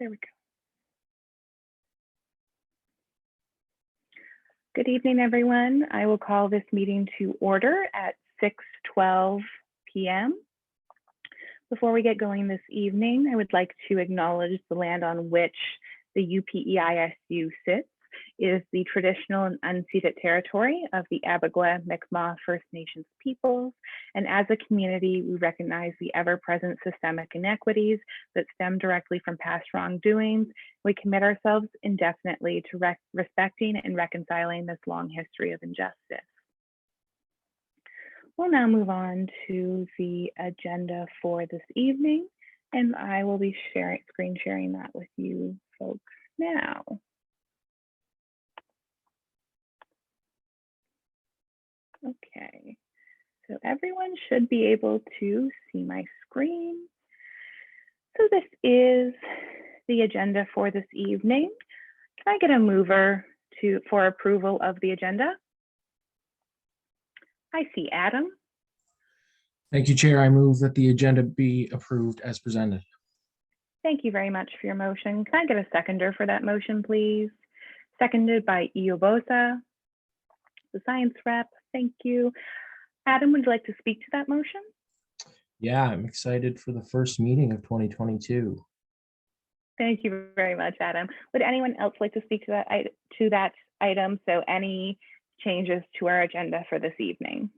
There we go. Good evening, everyone. I will call this meeting to order at 6:12 p.m. Before we get going this evening, I would like to acknowledge the land on which the UPEISU sits is the traditional and unceded territory of the Abagwa Mi'kmaq First Nations peoples. And as a community, we recognize the ever-present systemic inequities that stem directly from past wrongdoings. We commit ourselves indefinitely to respecting and reconciling this long history of injustice. We'll now move on to the agenda for this evening, and I will be screen sharing that with you folks now. Okay, so everyone should be able to see my screen. So this is the agenda for this evening. Can I get a mover for approval of the agenda? I see Adam. Thank you, Chair. I move that the agenda be approved as presented. Thank you very much for your motion. Can I get a seconder for that motion, please? Seconded by Iobosa, the science rep. Thank you. Adam, would you like to speak to that motion? Yeah, I'm excited for the first meeting of 2022. Thank you very much, Adam. Would anyone else like to speak to that item? So any changes to our agenda for this evening?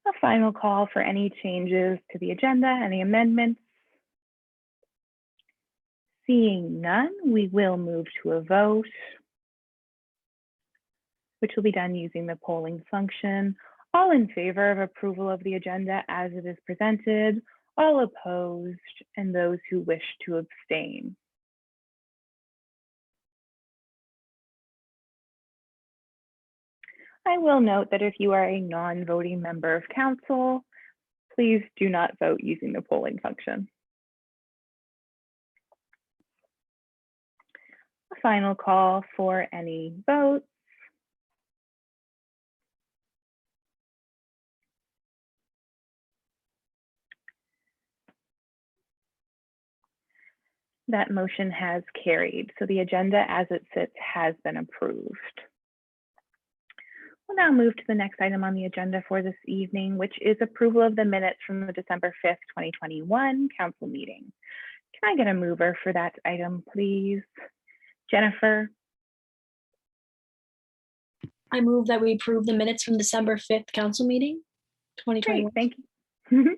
A final call for any changes to the agenda, any amendments? Seeing none, we will move to a vote, which will be done using the polling function. All in favor of approval of the agenda as it is presented, all opposed, and those who wish to abstain. I will note that if you are a non-voting member of council, please do not vote using the polling function. A final call for any votes. That motion has carried, so the agenda as it sits has been approved. We'll now move to the next item on the agenda for this evening, which is approval of the minutes from the December 5th, 2021 council meeting. Can I get a mover for that item, please? Jennifer? I move that we approve the minutes from December 5th council meeting, 2021. Great, thank you.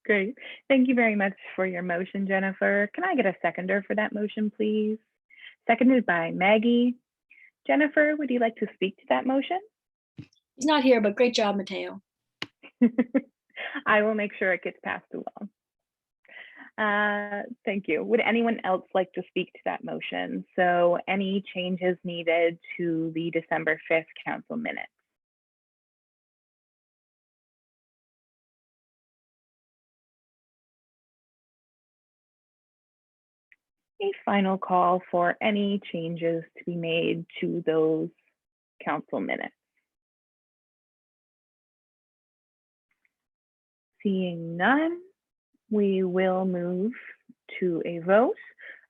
Great. Thank you very much for your motion, Jennifer. Can I get a seconder for that motion, please? Seconded by Maggie. Jennifer, would you like to speak to that motion? He's not here, but great job, Mateo. I will make sure it gets passed along. Thank you. Would anyone else like to speak to that motion? So any changes needed to the December 5th council minutes? A final call for any changes to be made to those council minutes. Seeing none, we will move to a vote.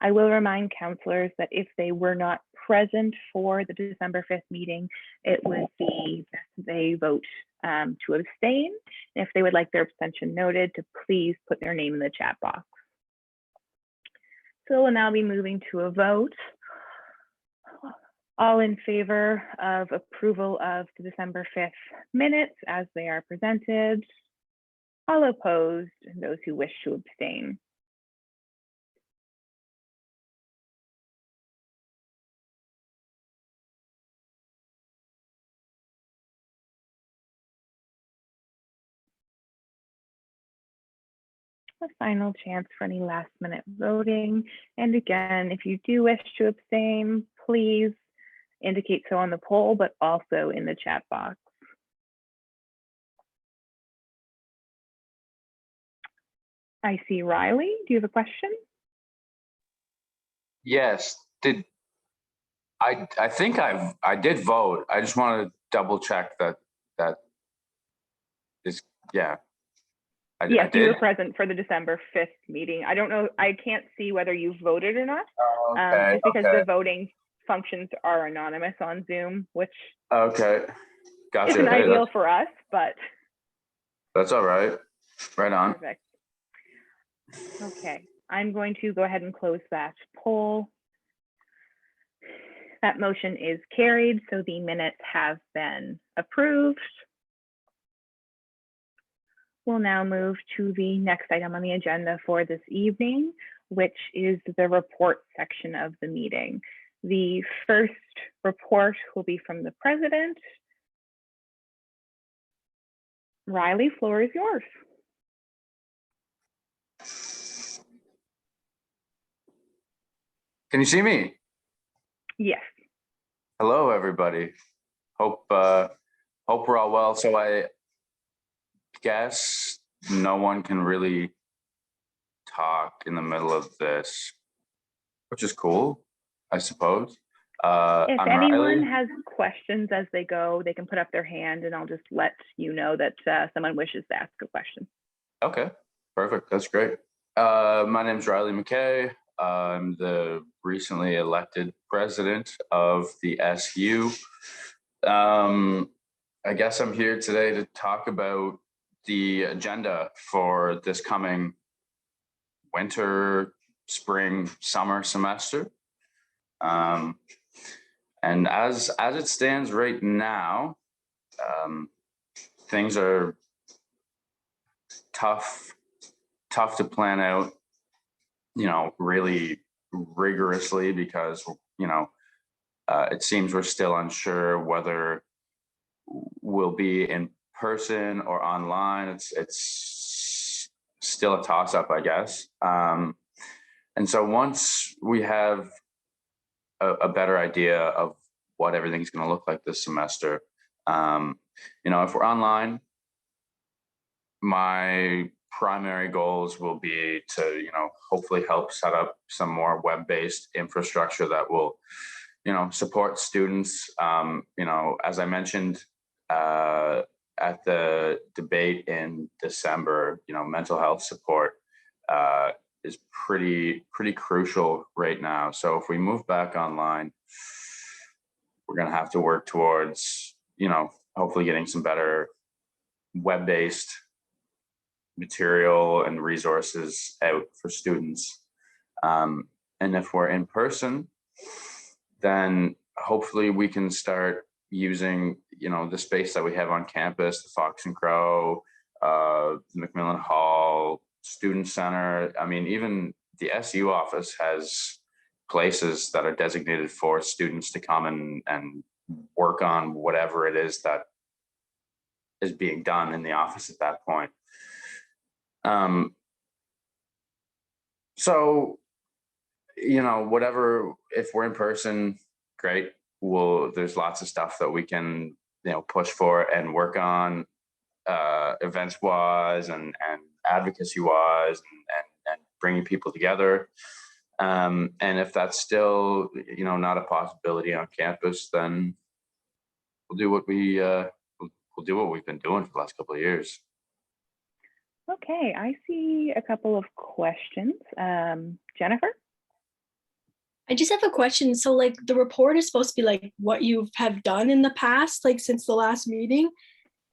I will remind councillors that if they were not present for the December 5th meeting, it would be best they vote to abstain. If they would like their abstention noted, to please put their name in the chat box. So we'll now be moving to a vote. All in favor of approval of the December 5th minutes as they are presented. All opposed, and those who wish to abstain. A final chance for any last minute voting. And again, if you do wish to abstain, please indicate so on the poll, but also in the chat box. I see Riley. Do you have a question? Yes. I think I did vote. I just want to double check that is, yeah. Yes, you did? were present for the December 5th meeting. I don't know, I can't see whether you voted or not, Okay, just because okay, the voting functions are anonymous on Zoom, which okay. Gotcha. isn't Hey, ideal for us, but that's all right. Right on. perfect. Okay, I'm going to go ahead and close that poll. That motion is carried, so the minutes have been approved. We'll now move to the next item on the agenda for this evening, which is the report section of the meeting. The first report will be from the president. Riley, floor is yours. Can you see me? Yes. Hello, everybody. Hope we're all well. So I guess no one can really talk in the middle of this, which is cool, I suppose. If I'm anyone Riley. has questions as they go, they can put up their hand and I'll just let you know that someone wishes to ask a question. Okay, perfect. That's great. My name is Riley McKay. I'm the recently elected president of the SU. I guess I'm here today to talk about the agenda for this coming winter, spring, summer semester. And as it stands right now, things are tough to plan out, really rigorously because, it seems we're still unsure whether we'll be in person or online. It's still a toss up, I guess. And so once we have a better idea of what everything's going to look like this semester, if we're online, my primary goals will be to, hopefully help set up some more web-based infrastructure that will, support students. As I mentioned at the debate in December, mental health support is pretty crucial right now. So if we move back online, we're going to have to work towards, hopefully getting some better web-based material and resources out for students. And if we're in person, then hopefully we can start using, the space that we have on campus, the Fox and Crow, the Macmillan Hall, Student Center. I mean, even the SU office has places that are designated for students to come and work on whatever it is that is being done in the office at that point. So, whatever, if we're in person, great. There's lots of stuff that we can, push for and work on, events wise and advocacy wise and bringing people together. And if that's still, not a possibility on campus, then we'll do what we've been doing for the last couple of years. Okay, I see a couple of questions. Jennifer? I just have a question. So like the report is supposed to be like what you have done in the past, like since the last meeting.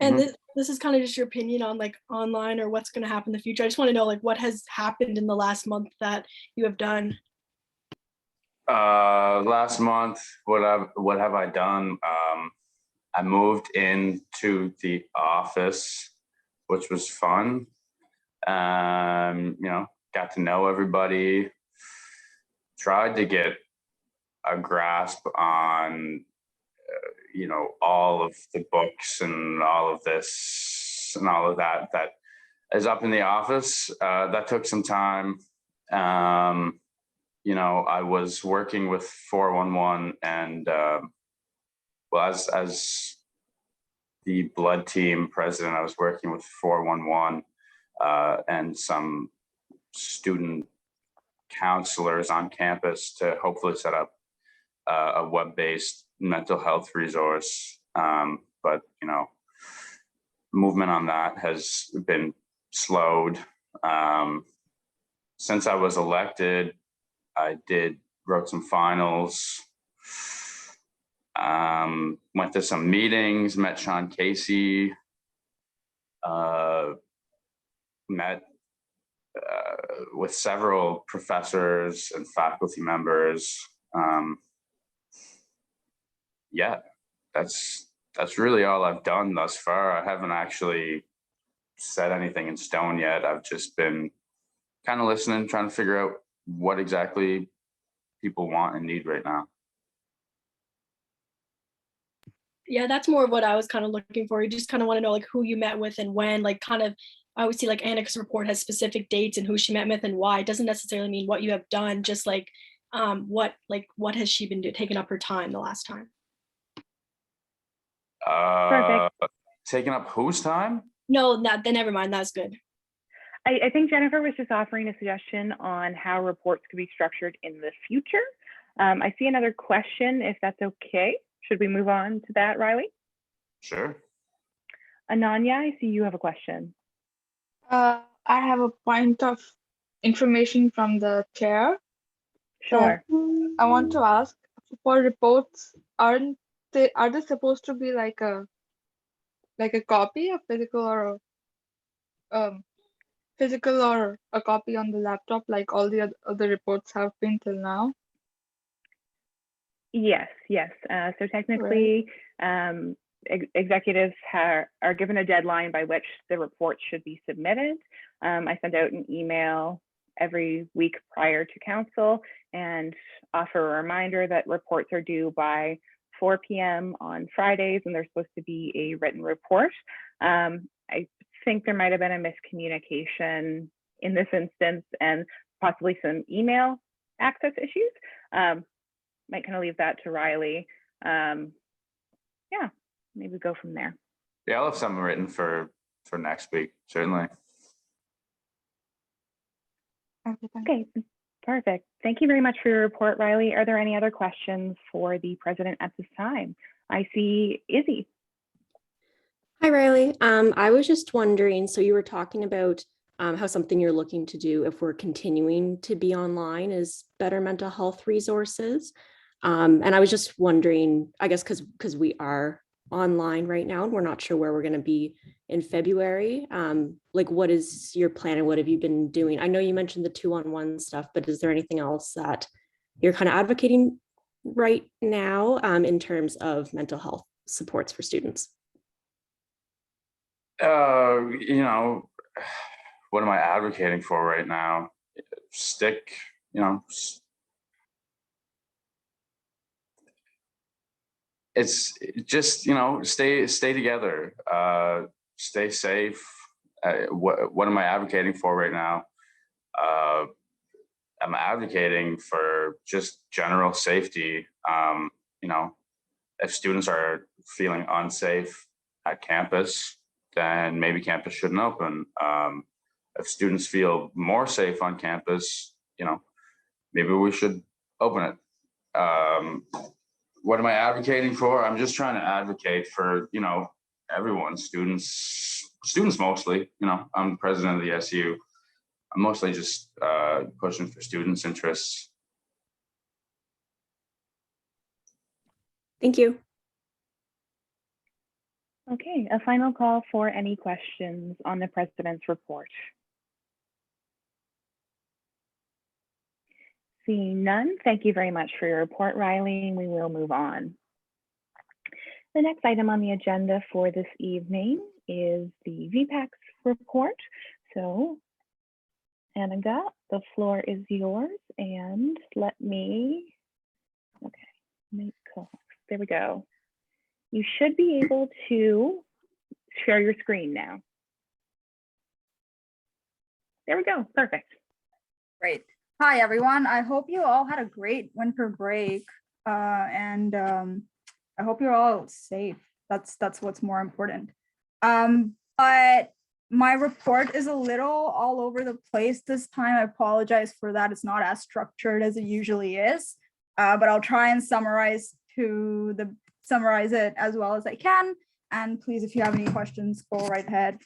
And this is kind of just your opinion on like online or what's going to happen in the future. I just want to know like what has happened in the last month that you have done. Last month, what have I done? I moved into the office, which was fun. Got to know everybody, tried to get a grasp on, all of the books and all of this and all of that is up in the office. That took some time. I was working with 411 and, as the blood team president, I was working with 411 and some student counselors on campus to hopefully set up a web-based mental health resource. But movement on that has been slowed. Since I was elected, I wrote some finals, went to some meetings, met Sean Casey, met with several professors and faculty members. Yeah, that's really all I've done thus far. I haven't actually set anything in stone yet. I've just been kind of listening, trying to figure out what exactly people want and need right now. Yeah, that's more of what I was kind of looking for. You just kind of want to know like who you met with and when, like kind of, I always see like Annick's report has specific dates and who she met with and why. It doesn't necessarily mean what you have done, just like what has she been taking up her time the last time? Perfect. Taking up whose time? No, then never mind. That's good. I think Jennifer was just offering a suggestion on how reports could be structured in the future. I see another question, if that's okay. Should we move on to that, Riley? Sure. Ananya, I see you have a question. I have a point of information from the chair. Sure. I want to ask, for reports, are they supposed to be like a copy, a physical or a copy on the laptop, like all the other reports have been till now? Yes. So technically, executives are given a deadline by which the report should be submitted. I send out an email every week prior to council and offer a reminder that reports are due by 4 p.m. on Fridays, and they're supposed to be a written report. I think there might have been a miscommunication in this instance and possibly some email access issues. Might kind of leave that to Riley. Yeah, maybe go from there. Yeah, I'll have something written for next week, certainly. Okay, perfect. Thank you very much for your report, Riley. Are there any other questions for the president at this time? I see Izzy. Hi, Riley. I was just wondering, so you were talking about how something you're looking to do if we're continuing to be online is better mental health resources. And I was just wondering, I guess, because we are online right now and we're not sure where we're going to be in February. Like, what is your plan and what have you been doing? I know you mentioned the 2-on-1 stuff, but is there anything else that you're kind of advocating right now in terms of mental health supports for students? You know, what am I advocating for right now? Stick, you know, it's just, you know, stay together, stay safe. What am I advocating for right now? I'm advocating for just general safety. You know, if students are feeling unsafe at campus, then maybe campus shouldn't open. If students feel more safe on campus, you know, maybe we should open it. What am I advocating for? I'm just trying to advocate for, you know, everyone, students mostly. You know, I'm the president of the SU. I'm mostly just pushing for students' interests. Thank you. Okay, a final call for any questions on the president's report. Seeing none, thank you very much for your report, Riley, and we will move on. The next item on the agenda for this evening is the VPACS report. So, Annika, the floor is yours, and let me, there we go. You should be able to share your screen now. There we go, perfect. Great. Hi, everyone. I hope you all had a great winter break and I hope you're all safe. That's what's more important. But my report is a little all over the place this time. I apologize for that. It's not as structured as it usually is, but I'll try and summarize it as well as I can. And please, if you have any questions, go right ahead.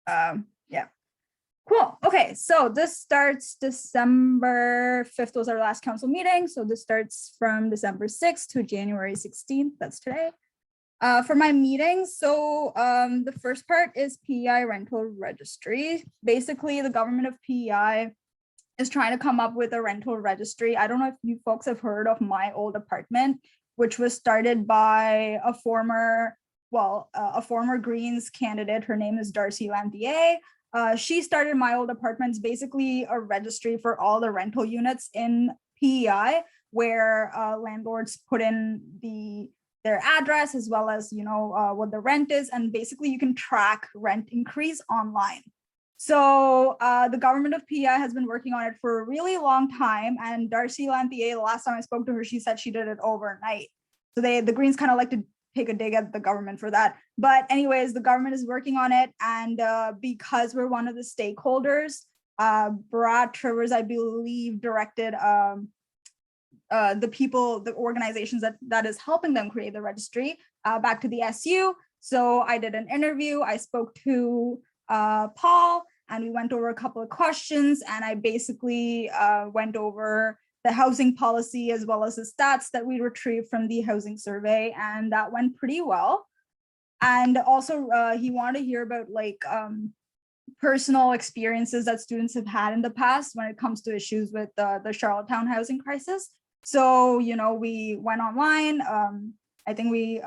Yeah. Cool. Okay, so this starts December 5th was our last council meeting. So this starts from December 6th to January 16th. That's today. For my meetings, so the first part is PEI Rental Registry. Basically, the government of PEI is trying to come up with a rental registry. I don't know if you folks have heard of My Old Apartment, which was started by a former Greens candidate. Her name is Darcy Lanthier. She started My Old Apartments, basically a registry for all the rental units in PEI, where landlords put in their address as well as what the rent is, and basically you can track rent increase online. So the government of PEI has been working on it for a really long time, and Darcy Lanthier, the last time I spoke to her, she said she did it overnight. So the Greens kind of like to take a dig at the government for that. But anyways, the government is working on it, and because we're one of the stakeholders, Brad Trivers, I believe, directed the organizations that is helping them create the registry back to the SU. So I did an interview. I spoke to Paul, and we went over a couple of questions, and I basically went over the housing policy as well as the stats that we retrieved from the housing survey, and that went pretty well. And also he wanted to hear about personal experiences that students have had in the past when it comes to issues with the Charlottetown housing crisis. So, we went online. I think we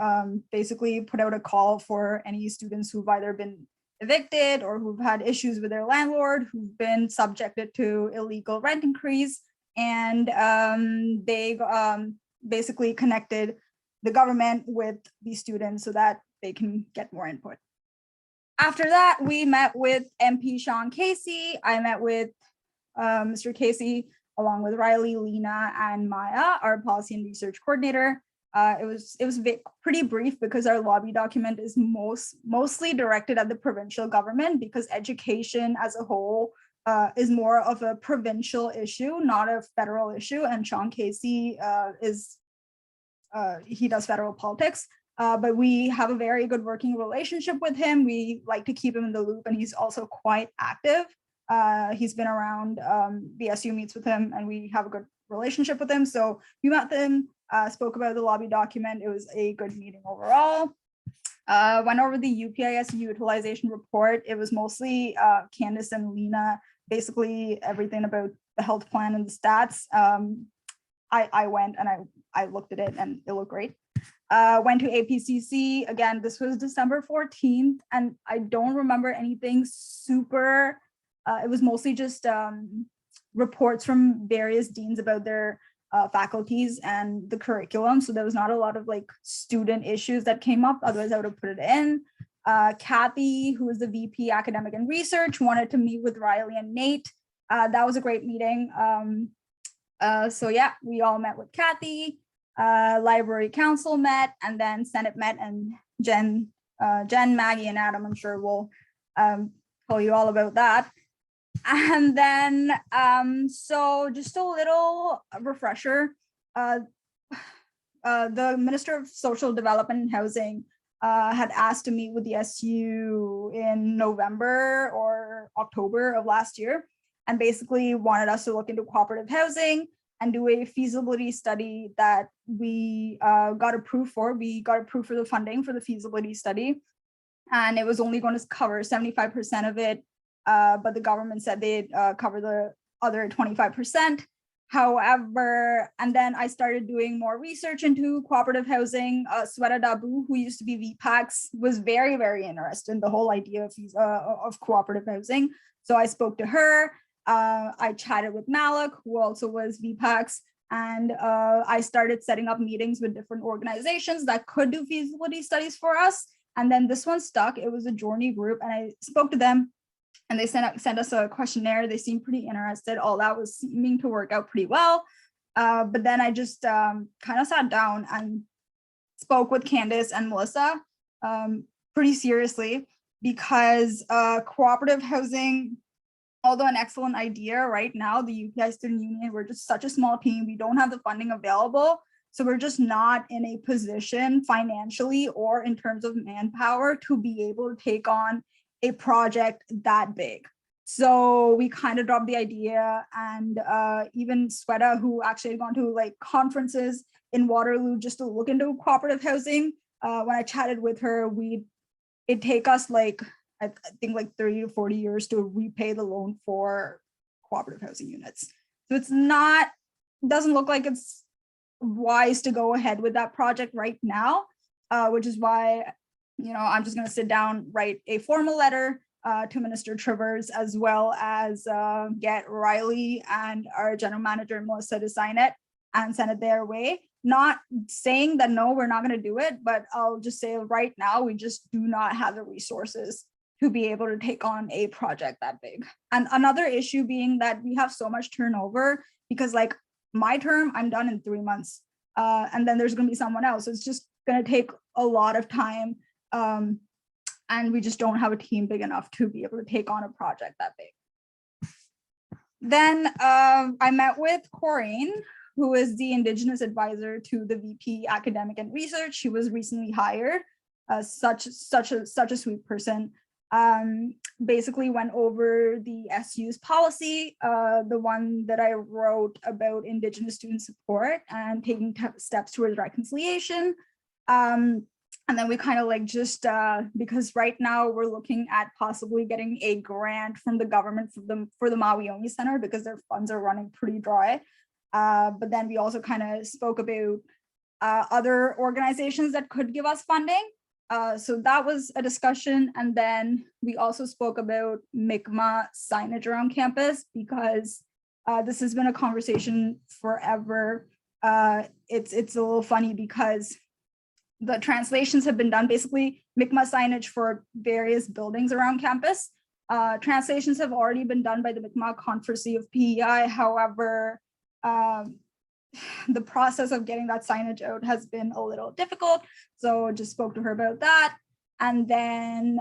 basically put out a call for any students who've either been evicted or who've had issues with their landlord, who've been subjected to illegal rent increase. And they basically connected the government with these students so that they can get more input. After that, we met with MP Sean Casey. I met with Mr. Casey along with Riley, Lena, and Maya, our policy and research coordinator. It was pretty brief because our lobby document is mostly directed at the provincial government, because education as a whole is more of a provincial issue, not a federal issue. And Sean Casey he does federal politics, but we have a very good working relationship with him. We like to keep him in the loop, and he's also quite active. He's been around, the SU meets with him, and we have a good relationship with him. So we met them, spoke about the lobby document. It was a good meeting overall. Went over the UPEISU utilization report. It was mostly Candace and Lena, basically everything about the health plan and the stats. I went and I looked at it, and it looked great. Went to APCC. Again, this was December 14th, and I don't remember anything super. It was mostly just reports from various deans about their faculties and the curriculum. So there was not a lot of student issues that came up. Otherwise, I would have put it in. Kathy, who is the VP Academic and Research, wanted to meet with Riley and Nate. That was a great meeting. So yeah, we all met with Kathy. Library Council met, and then Senate met, and Jen, Maggie, and Adam, I'm sure will tell you all about that. And then, so just a little refresher, the Minister of Social Development and Housing had asked to meet with the SU in November or October of last year, and basically wanted us to look into cooperative housing and do a feasibility study that we got approved for. We got approved for the funding for the feasibility study, and it was only going to cover 75% of it. But the government said they'd cover the other 25%. However, and then I started doing more research into cooperative housing. Sweta Dabu, who used to be VPAX, was very, very interested in the whole idea of cooperative housing. So I spoke to her. I chatted with Malik, who also was VPAX, and I started setting up meetings with different organizations that could do feasibility studies for us. And then this one stuck. It was a Journey group, and I spoke to them. And they sent us a questionnaire. They seemed pretty interested. All that was seeming to work out pretty well. But then I just kind of sat down and spoke with Candace and Melissa pretty seriously, because cooperative housing, although an excellent idea right now, the UPEI Student Union, we're just such a small team. We don't have the funding available. So we're just not in a position financially or in terms of manpower to be able to take on a project that big. So we kind of dropped the idea, and even Sweta, who actually had gone to like conferences in Waterloo just to look into cooperative housing, when I chatted with her, it'd take us like, I think like 30 to 40 years to repay the loan for cooperative housing units. So it's not, doesn't look like it's wise to go ahead with that project right now, which is why, I'm just going to sit down, write a formal letter to Minister Trivers, as well as get Riley and our general manager Melissa to sign it and send it their way. Not saying that no, we're not going to do it, but I'll just say right now we just do not have the resources to be able to take on a project that big. And another issue being that we have so much turnover, because like my term, I'm done in 3 months, and then there's going to be someone else. So it's just going to take a lot of time. And we just don't have a team big enough to be able to take on a project that big. Then I met with Corinne, who is the Indigenous advisor to the VP Academic and Research. She was recently hired. Such a sweet person. Basically went over the SU's policy, the one that I wrote about Indigenous student support and taking steps towards reconciliation. And then we kind of like just, because right now we're looking at possibly getting a grant from the government for the Maui Center, because their funds are running pretty dry. But then we also kind of spoke about other organizations that could give us funding. So that was a discussion. And then we also spoke about Mi'kmaq signage around campus, because this has been a conversation forever. It's a little funny because the translations have been done, basically Mi'kmaq signage for various buildings around campus. Translations have already been done by the Mi'kmaq Confederacy of PEI. However, the process of getting that signage out has been a little difficult. So just spoke to her about that. And then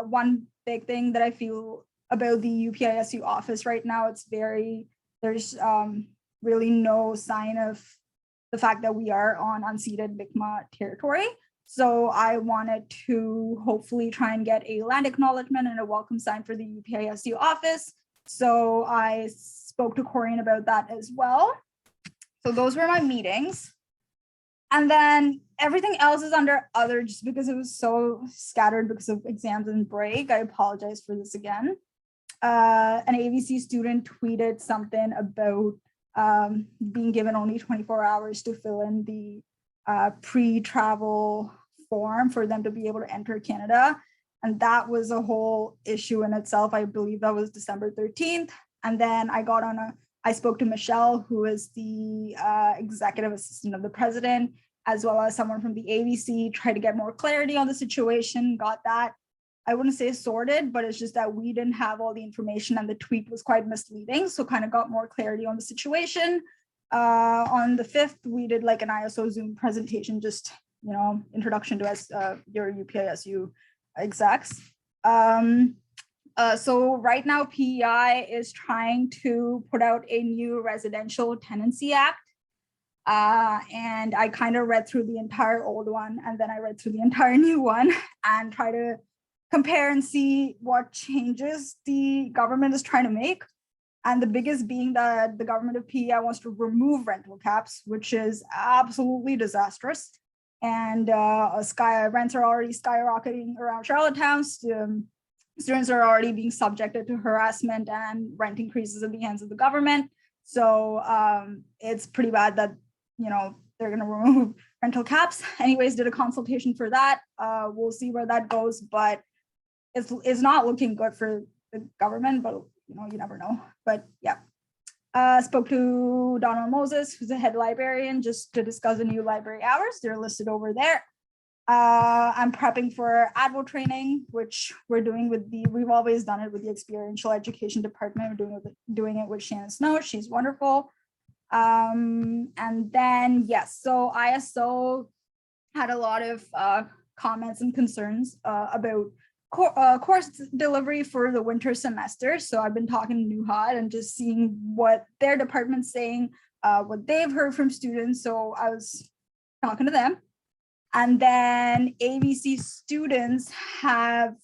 one big thing that I feel about the UPEISU office right now, there's really no sign of the fact that we are on unceded Mi'kmaq territory. So I wanted to hopefully try and get a land acknowledgement and a welcome sign for the UPEISU office. So I spoke to Corinne about that as well. So those were my meetings. And then everything else is under other, just because it was so scattered because of exams and break. I apologize for this again. An AVC student tweeted something about being given only 24 hours to fill in the pre-travel form for them to be able to enter Canada. And that was a whole issue in itself. I believe that was December 13th. And then I spoke to Michelle, who is the executive assistant of the president, as well as someone from the AVC, tried to get more clarity on the situation, got that. I wouldn't say sorted, but it's just that we didn't have all the information and the tweet was quite misleading. So kind of got more clarity on the situation. On the 5th, we did like an ISO Zoom presentation, just, introduction to your UPEISU execs. So right now, PEI is trying to put out a new residential tenancy act. And I kind of read through the entire old one, and then I read through the entire new one and try to compare and see what changes the government is trying to make. And the biggest being that the government of PEI wants to remove rental caps, which is absolutely disastrous. And rents are already skyrocketing around Charlottetown. Students are already being subjected to harassment and rent increases at the hands of the government. So it's pretty bad that, they're going to remove rental caps. Anyways, did a consultation for that. We'll see where that goes, but it's not looking good for the government, but you never know. But yeah, spoke to Donald Moses, who's the head librarian, just to discuss the new library hours. They're listed over there. I'm prepping for ADVO training, which we're doing we've always done it with the experiential education department. We're doing it with Shannon Snow. She's wonderful. And then, yes, so ISO had a lot of comments and concerns about course delivery for the winter semester. So I've been talking to NUHAD and just seeing what their department's saying, what they've heard from students. So I was talking to them. And then AVC students have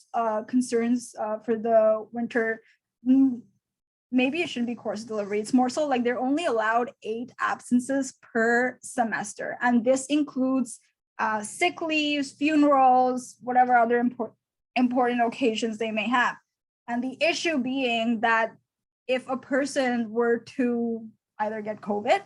concerns for the winter maybe it shouldn't be course delivery. It's more so like they're only allowed 8 absences per semester. And this includes sick leaves, funerals, whatever other important occasions they may have. And the issue being that if a person were to either get COVID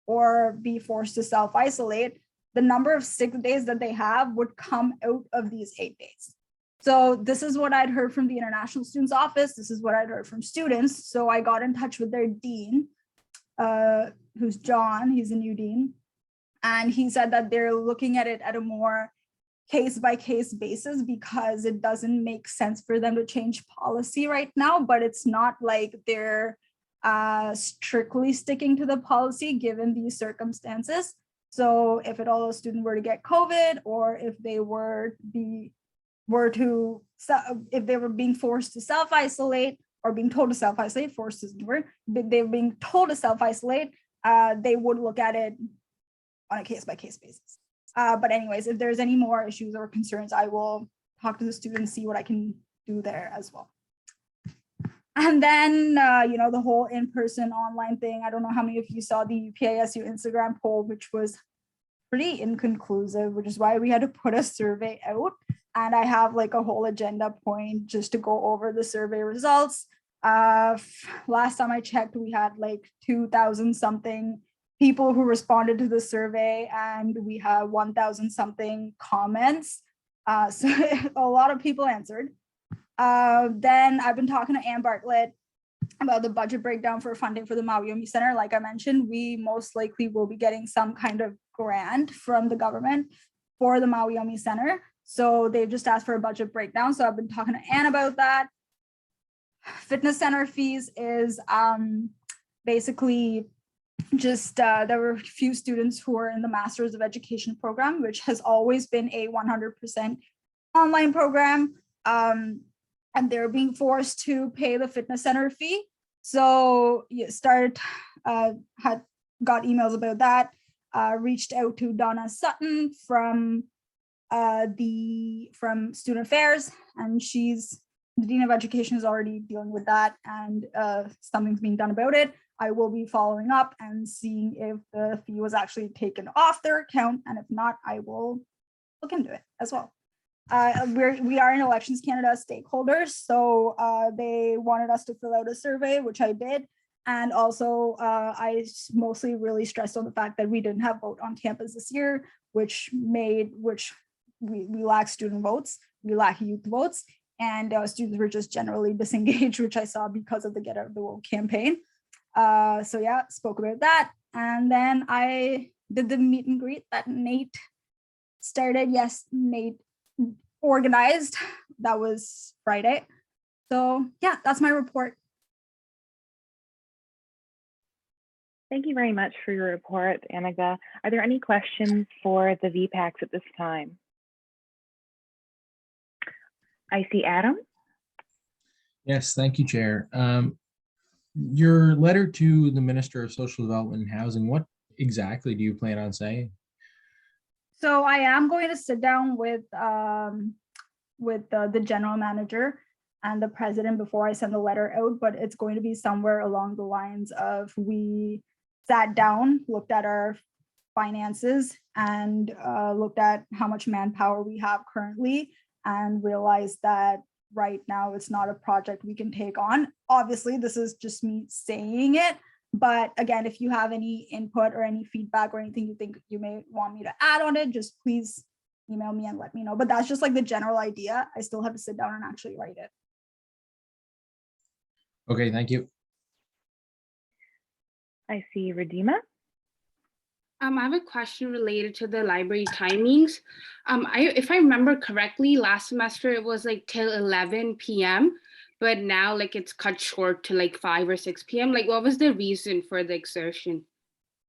or be forced to self-isolate, the number of sick days that they have would come out of these 8 days. So this is what I'd heard from the International Students Office. This is what I'd heard from students. So I got in touch with their dean, who's John, he's a new dean. And he said that they're looking at it at a more case-by-case basis because it doesn't make sense for them to change policy right now, but it's not like they're strictly sticking to the policy given these circumstances. So if at all a student were to get COVID, or if they were being forced to self-isolate or being told to self-isolate, forced is the word, but they were being told to self-isolate, they would look at it on a case-by-case basis. But anyways, if there's any more issues or concerns, I will talk to the students, see what I can do there as well. And then, the whole in-person online thing. I don't know how many of you saw the UPEISU Instagram poll, which was pretty inconclusive, which is why we had to put a survey out. And I have like a whole agenda point just to go over the survey results. Last time I checked, we had like 2,000 something people who responded to the survey, and we have 1,000 something comments. So a lot of people answered. Then I've been talking to Ann Bartlett about the budget breakdown for funding for the Yumi Center. Like I mentioned, we most likely will be getting some kind of grant from the government for the Yumi Center. So they've just asked for a budget breakdown. So I've been talking to Ann about that. Fitness center fees is basically just there were a few students who are in the Masters of Education program, which has always been a 100% online program. And they're being forced to pay the fitness center fee. So got emails about that, reached out to Donna Sutton from Student Affairs, and she's the Dean of Education is already dealing with that, and something's being done about it. I will be following up and seeing if the fee was actually taken off their account, and if not, I will look into it as well. We are in Elections Canada stakeholders, so they wanted us to fill out a survey, which I did. And also I mostly really stressed on the fact that we didn't have vote on campus this year, which we lack student votes, we lack youth votes, and students were just generally disengaged, which I saw because of the Get Out of the Vote campaign. So yeah, spoke about that. And then I did the meet and greet that Nate started. Yes, Nate organized. That was Friday. So yeah, that's my report. Thank you very much for your report, Annika. Are there any questions for the VPACs at this time? I see Adam. Yes, thank you, Chair. Your letter to the Minister of Social Development and Housing, what exactly do you plan on saying? So I am going to sit down with the general manager and the president before I send the letter out, but it's going to be somewhere along the lines of, we sat down, looked at our finances, and looked at how much manpower we have currently, and realized that right now it's not a project we can take on. Obviously, this is just me saying it, but again, if you have any input or any feedback or anything you think you may want me to add on it, just please email me and let me know. But that's just like the general idea. I still have to sit down and actually write it. Okay, thank you. I see Redeema. I have a question related to the library timings. If I remember correctly, last semester it was like till 11 p.m., but now like it's cut short to like 5 or 6 p.m. Like, what was the reason for the exertion?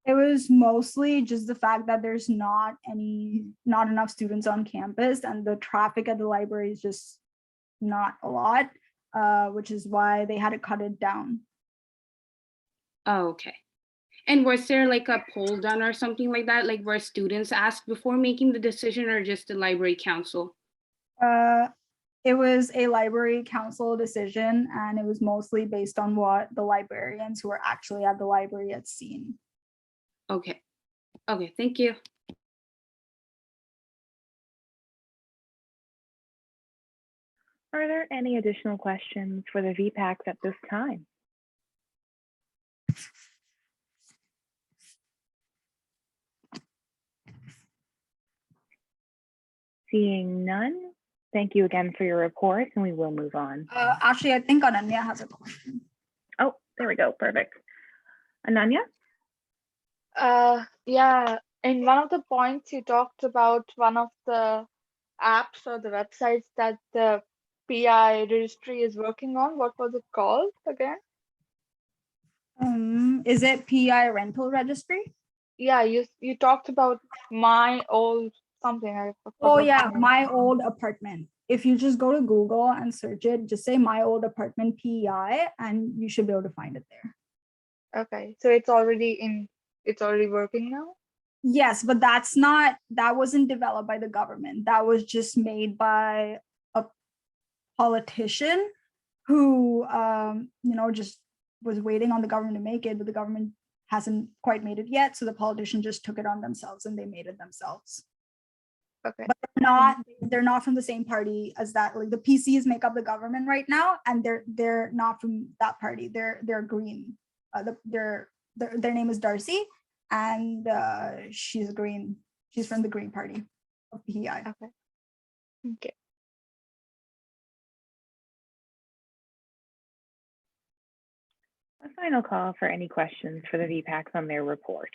It was mostly just the fact that there's not enough students on campus, and the traffic at the library is just not a lot, which is why they had to cut it down. Oh, okay. And was there like a poll done or something like that, like where students asked before making the decision, or just the library council? It was a library council decision, and it was mostly based on what the librarians who were actually at the library had seen. Okay. Okay, thank you. Are there any additional questions for the VPACs at this time? Seeing none, thank you again for your report, and we will move on. Actually, I think Ananya has a question. Oh, there we go. Perfect. Ananya? Yeah, in one of the points you talked about one of the apps or the websites that the PI registry is working on. What was it called again? Is it Pei Rental Registry? Yeah, you talked about my old something. I Oh forgot the yeah, name. my old apartment. If you just go to Google and search it, just say my old apartment PEI, and you should be able to find it there. Okay, so it's already working now? Yes, but that wasn't developed by the government. That was just made by a politician who just was waiting on the government to make it, but the government hasn't quite made it yet. So the politician just took it on themselves and they made it themselves. Okay. But they're not from the same party as that. Like the PCs make up the government right now, and they're not from that party. They're green. Their name is Darcy, and she's green. She's from the Green Party of PEI. Okay. Okay. A final call for any questions for the VPACs on their report.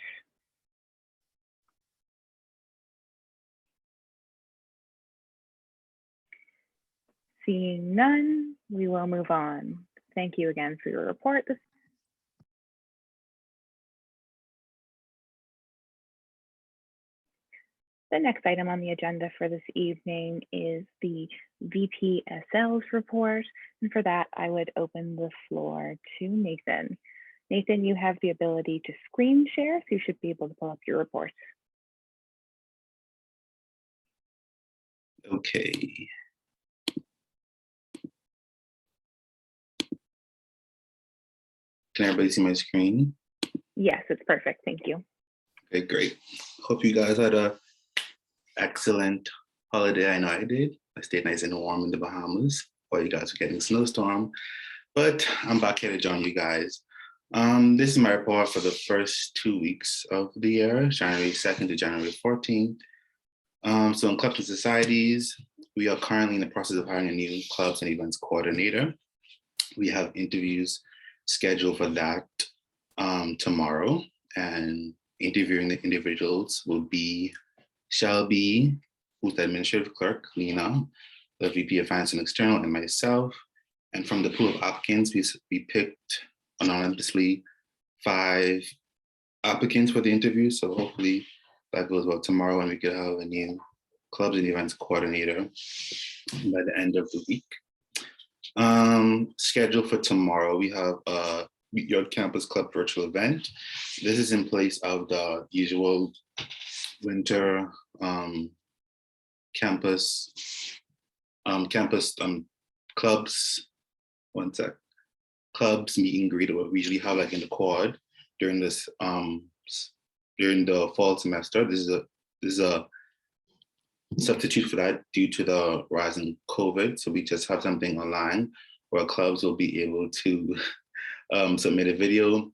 Seeing none, we will move on. Thank you again for your report. The next item on the agenda for this evening is the Vpsl's report. And for that, I would open the floor to Nathan. Nathan, you have the ability to screen share, so you should be able to pull up your report. Okay. Can everybody see my screen? Yes, it's perfect. Thank you. Okay, great. Hope you guys had a excellent holiday. I know I did. I stayed nice and warm in the Bahamas while you guys were getting a snowstorm. But I'm back here to join you guys. This is my report for the first 2 weeks of the year, January 2nd to January 14th. So in clubs and societies, we are currently in the process of hiring a new clubs and events coordinator. We have interviews scheduled for that tomorrow, and interviewing the individuals will be Shelby, who's the administrative clerk, Lena, the VP of Finance and External, and myself. And from the pool of applicants, we picked anonymously 5 applicants for the interview. So hopefully that goes well tomorrow, and we could have a new clubs and events coordinator by the end of the week. Scheduled for tomorrow, we have a Meet Your Campus Club virtual event. This is in place of the usual winter campus clubs. One sec. Clubs meet and greet, what we usually have like in the quad during this during the fall semester. This is a substitute for that due to the rise in COVID. So we just have something online where clubs will be able to submit a video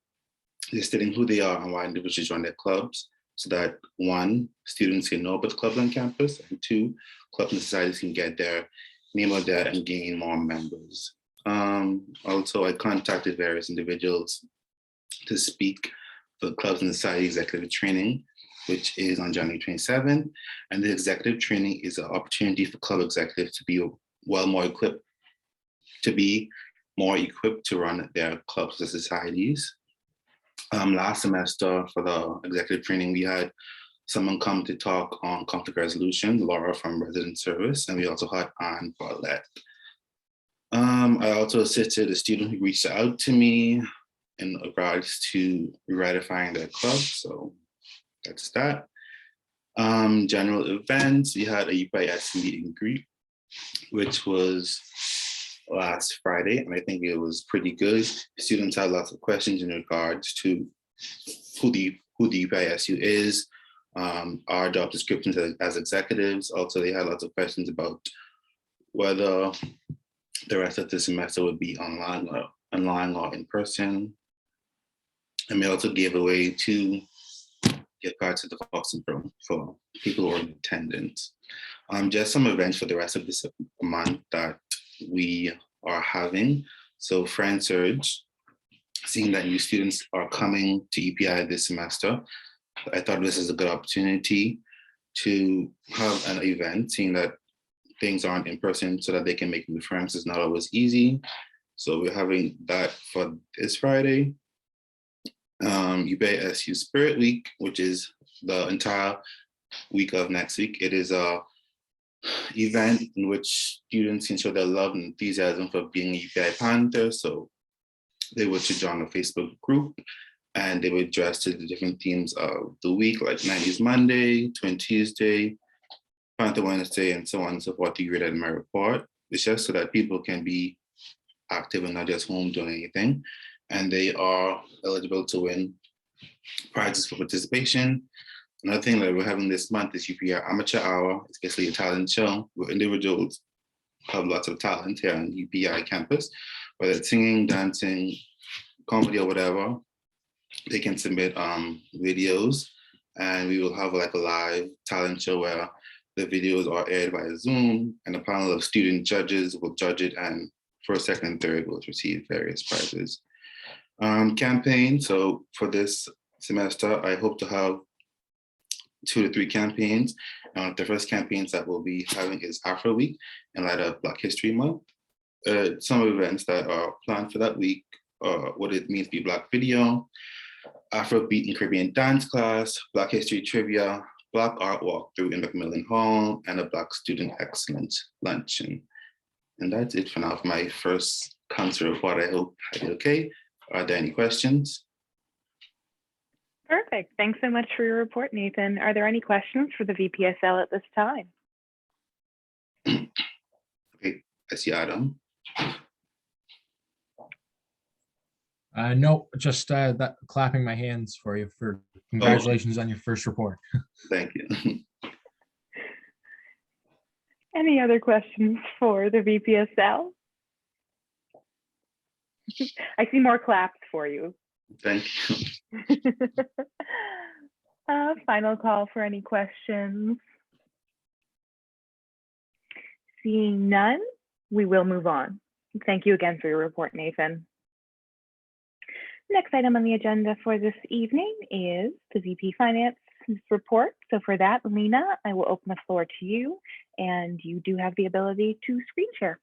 listing who they are and why individuals should join their clubs, so that 1, students can know about the clubs on campus, and 2, clubs and societies can get their name out there and gain more members. Also, I contacted various individuals to speak for the clubs and society executive training, which is on January 27th. And the executive training is an opportunity for club executives to be more equipped to run their clubs and societies. Last semester for the executive training, we had someone come to talk on conflict resolution, Laura from Resident Service, and we also had Anne Bartlett. I also assisted a student who reached out to me in regards to ratifying their club, so that's that. General events, we had a UPEISU meet and greet which was last Friday, and I think it was pretty good. Students had lots of questions in regards to who the UPEISU is, our job descriptions as executives. Also, they had lots of questions about whether the rest of the semester would be online or in person. And we also gave away 2 gift cards to the Foxen Pro for people who are in attendance. Just some events for the rest of this month that we are having. So Friend Surge, seeing that new students are coming to UPEI this semester, I thought this is a good opportunity to have an event, seeing that things aren't in person so that they can make new friends. It's not always easy. So we're having that for this Friday. UPEISU Spirit Week, which is the entire week of next week. It is a event in which students can show their love and enthusiasm for being a UPEI Panther. So they were to join a Facebook group and they would dress to the different themes of the week, like 90s Monday, Twin Tuesday, Panther Wednesday, and so on and so forth. You read that in my report. It's just so that people can be active and not just home doing anything. And they are eligible to win prizes for participation. Another thing that we're having this month is Gpa Amateur Hour. It's basically a talent show where individuals have lots of talent here on UPEI campus, whether it's singing, dancing, comedy, or whatever. They can submit videos, and we will have like a live talent show where the videos are aired via Zoom, and a panel of student judges will judge it, and first, second, and third will receive various prizes. Campaign. So for this semester, I hope to have 2 to 3 campaigns. The first campaigns that we'll be having is Afro Week in light of Black History Month. Some events that are planned for that week are what it means to be Black video, Afrobeat and Caribbean dance class, Black History trivia, Black art walkthrough in Macmillan Hall, and a Black Student Excellence luncheon. And that's it for now for my first council report. I hope I did okay. Are there any questions? Perfect. Thanks so much for your report, Nathan. Are there any questions for the VPSL at this time? Okay, I see Adam. No, just clapping my hands for you for congratulations on your first report. Thank you. Any other questions for the VPSL? I see more claps for you. Thank you. Final call for any questions. Seeing none, we will move on. Thank you again for your report, Nathan. Next item on the agenda for this evening is the VP Finance report. So for that, Lena, I will open the floor to you, and you do have the ability to screen share.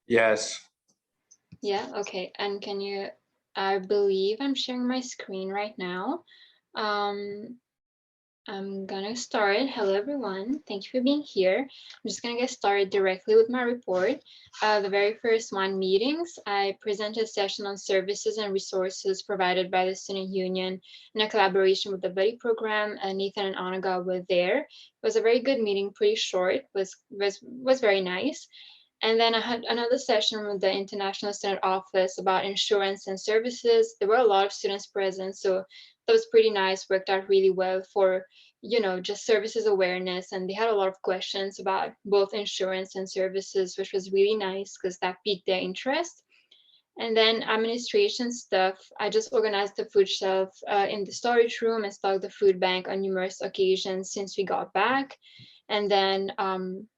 Yes. Yeah, okay. And can you, I believe I'm sharing my screen right now. I'm gonna start. Hello, everyone. Thank you for being here. I'm just gonna get started directly with my report. The very first one, meetings. I presented a session on services and resources provided by the Student Union in a collaboration with the Buddy Program. Nathan and Anaga were there. It was a very good meeting, pretty short, was very nice. And then I had another session with the International Student Office about insurance and services. There were a lot of students present, so that was pretty nice, worked out really well for, you know, just services awareness. And they had a lot of questions about both insurance and services, which was really nice because that piqued their interest. And then administration stuff, I just organized the food shelf in the storage room and stocked the food bank on numerous occasions since we got back. And then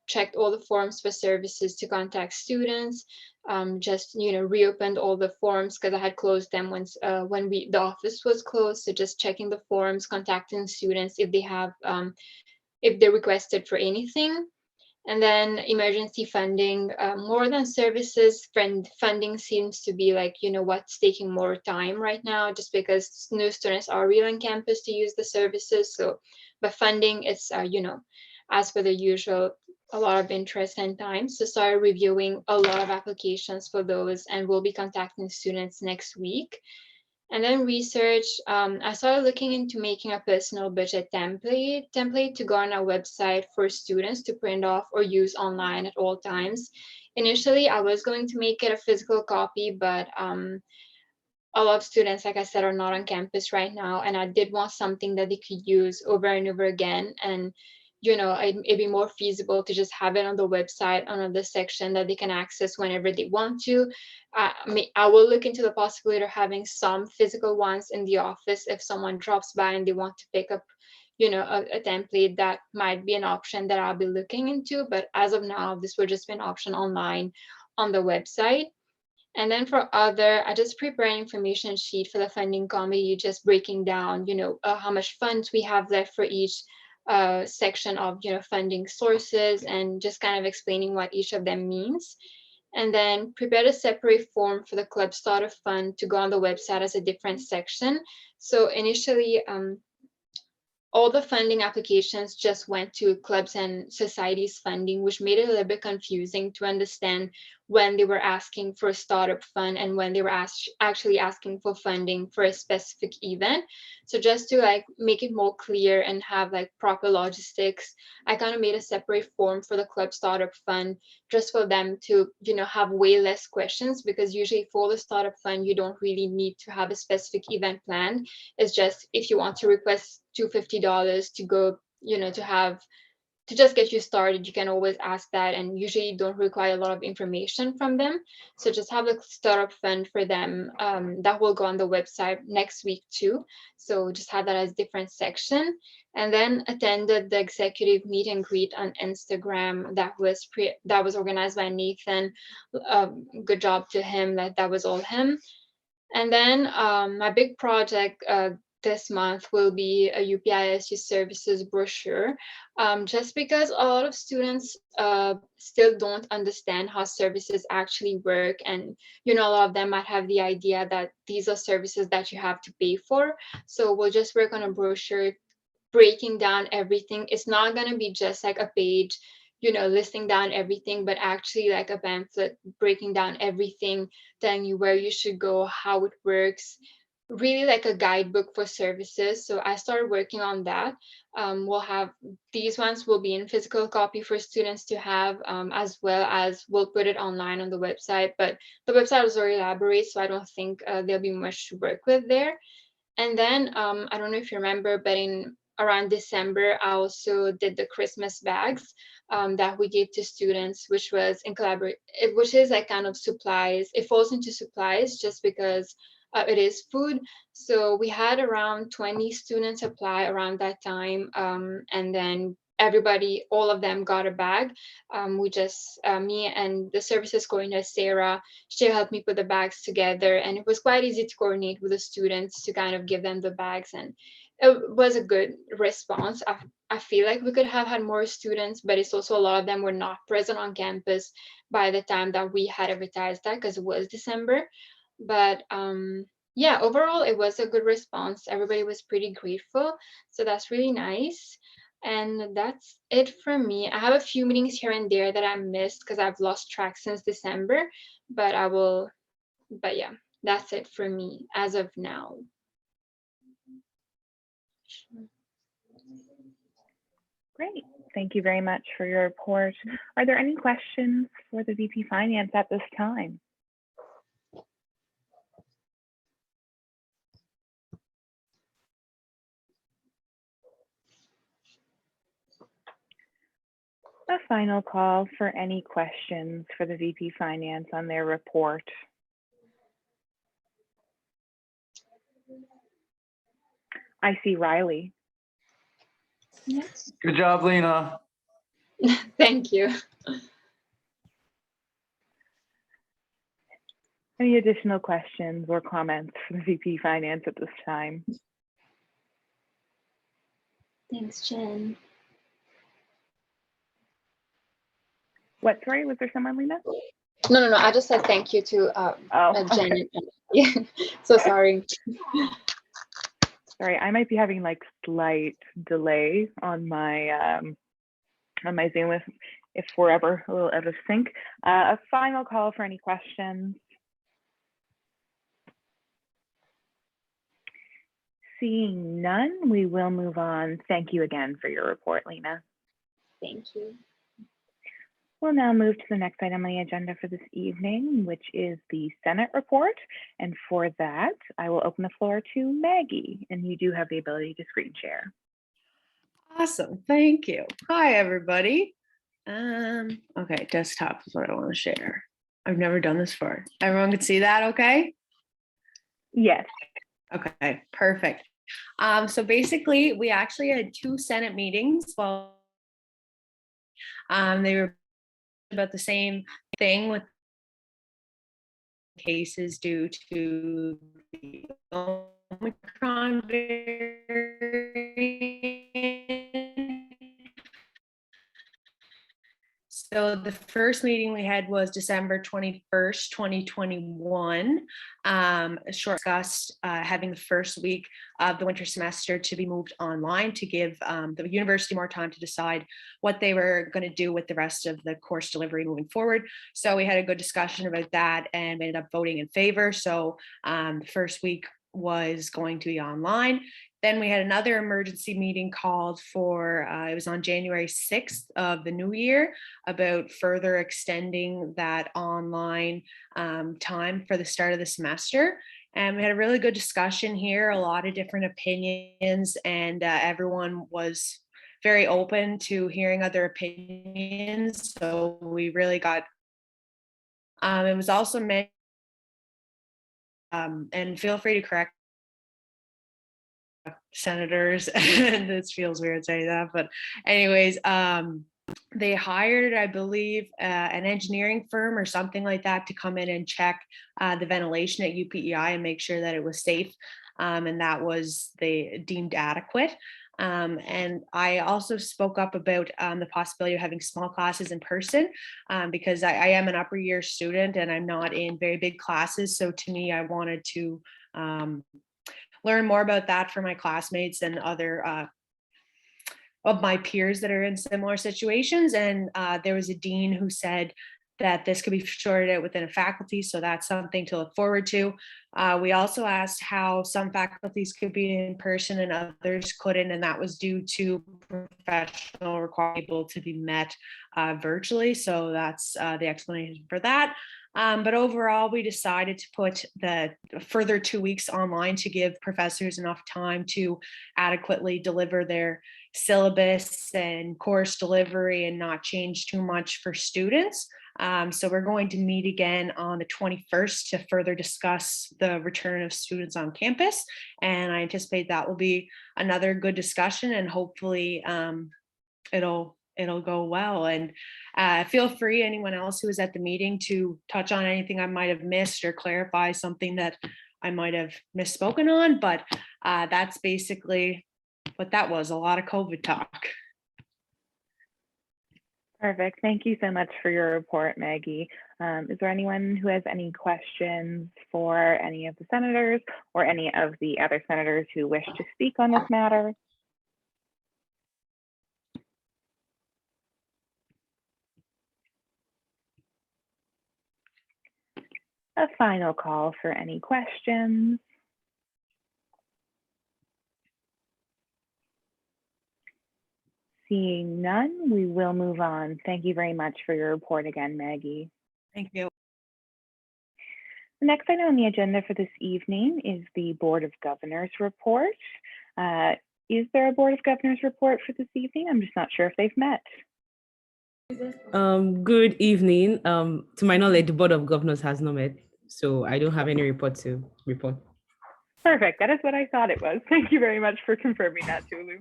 checked all the forms for services to contact students. Just, you know, reopened all the forms because I had closed them once when the office was closed. So just checking the forms, contacting students if they have if they're requested for anything. And then emergency funding, more than services, funding seems to be like, you know, what's taking more time right now, just because new students are real on campus to use the services. So, but funding, it's, you know, as per the usual, a lot of interest and time. So started reviewing a lot of applications for those, and we'll be contacting students next week. And then research, I started looking into making a personal budget template to go on our website for students to print off or use online at all times. Initially, I was going to make it a physical copy, but a lot of students, like I said, are not on campus right now. And I did want something that they could use over and over again. And, you know, it'd be more feasible to just have it on the website, on the section that they can access whenever they want to. I will look into the possibility of having some physical ones in the office if someone drops by and they want to pick up, you know, a template. That might be an option that I'll be looking into. But as of now, this will just be an option online on the website. And then for other, I just prepare an information sheet for the funding committee, just breaking down, you know, how much funds we have left for each section of, you know, funding sources, and just kind of explaining what each of them means. And then prepare a separate form for the club starter fund to go on the website as a different section. So initially, all the funding applications just went to clubs and societies funding, which made it a little bit confusing to understand when they were asking for a startup fund and when they were actually asking for funding for a specific event. So just to like make it more clear and have like proper logistics, I kind of made a separate form for the club startup fund, just for them to, you know, have way less questions, because usually for the startup fund, you don't really need to have a specific event planned. It's just if you want to request $250 to go, you know, to just get you started, you can always ask that, and usually you don't require a lot of information from them. So just have a startup fund for them. That will go on the website next week too. So just have that as different section. And then attended the executive meet and greet on Instagram that was organized by Nathan. Good job to him. That was all him. And then my big project this month will be a UPEISU services brochure, just because a lot of students still don't understand how services actually work. And, you know, a lot of them might have the idea that these are services that you have to pay for. So we'll just work on a brochure breaking down everything. It's not going to be just like a page, you know, listing down everything, but actually like a pamphlet breaking down everything, telling you where you should go, how it works, really like a guidebook for services. So I started working on that. We'll have these ones will be in physical copy for students to have, as well as we'll put it online on the website. But the website was already elaborate, so I don't think there'll be much to work with there. And then I don't know if you remember, but in around December, I also did the Christmas bags that we gave to students, which was in which is like kind of supplies. It falls into supplies just because it is food. So we had around 20 students apply around that time. And then everybody, all of them got a bag. We just, me and the services coordinator, Sarah, she helped me put the bags together. And it was quite easy to coordinate with the students to kind of give them the bags. And it was a good response. I feel like we could have had more students, but it's also a lot of them were not present on campus by the time that we had advertised that, because it was December. But yeah, overall, it was a good response. Everybody was pretty grateful. So that's really nice. And that's it for me. I have a few meetings here and there that I missed because I've lost track since December, but yeah, that's it for me as of now. Great. Thank you very much for your report. Are there any questions for the VP Finance at this time? A final call for any questions for the VP Finance on their report. I see Riley. Yes. Good job, Lena. Thank you. Any additional questions or comments for the VP Finance at this time? Thanks, Jen. What, sorry, was there someone, Lena? No. I just said thank you to Janet. Yeah. So sorry. Sorry, I might be having like slight delay on my Zoom if we're ever a little out of sync. A final call for any questions. Seeing none, we will move on. Thank you again for your report, Lena. Thank you. We'll now move to the next item on the agenda for this evening, which is the Senate report. And for that, I will open the floor to Maggie, and you do have the ability to screen share. Awesome, thank you. Hi, everybody. Okay, desktop is what I want to share. I've never done this before. Everyone can see that okay? Yes. Okay, perfect. So basically, we actually had 2 Senate meetings. Well, they were about the same thing with cases due to the Omicron variant. So the first meeting we had was December 21st, 2021. Discussed having the first week of the winter semester to be moved online to give the university more time to decide what they were going to do with the rest of the course delivery moving forward. So we had a good discussion about that and we ended up voting in favor. So the first week was going to be online. Then we had another emergency meeting called for, it was on January 6th of the new year, about further extending that online time for the start of the semester. And we had a really good discussion here, a lot of different opinions, and everyone was very open to hearing other opinions. So we really got, it was also meant, and feel free to correct senators, and this feels weird saying that, but anyways, they hired, I believe, an engineering firm or something like that to come in and check the ventilation at UPEI and make sure that it was safe, and that was they deemed adequate. And I also spoke up about the possibility of having small classes in person because I am an upper year student and I'm not in very big classes. So to me, I wanted to learn more about that for my classmates and other of my peers that are in similar situations. And there was a dean who said that this could be sorted out within a faculty. So that's something to look forward to. We also asked how some faculties could be in person and others couldn't. And that was due to professional requirements able to be met virtually. So that's the explanation for that. But overall, we decided to put the further 2 weeks online to give professors enough time to adequately deliver their syllabus and course delivery and not change too much for students. So we're going to meet again on the 21st to further discuss the return of students on campus. And I anticipate that will be another good discussion and hopefully it'll go well. And feel free, anyone else who was at the meeting, to touch on anything I might have missed or clarify something that I might have misspoken on, but that's basically what that was, a lot of COVID talk. Perfect. Thank you so much for your report, Maggie. Is there anyone who has any questions for any of the senators or any of the other senators who wish to speak on this matter? A final call for any questions. Seeing none, we will move on. Thank you very much for your report again, Maggie. Thank you. The next item on the agenda for this evening is the Board of Governors report. Is there a Board of Governors report for this evening? I'm just not sure if they've met. Good evening. To my knowledge, the Board of Governors has not met, so I don't have any report to report. Perfect. That is what I thought it was. Thank you very much for confirming that, Tulu.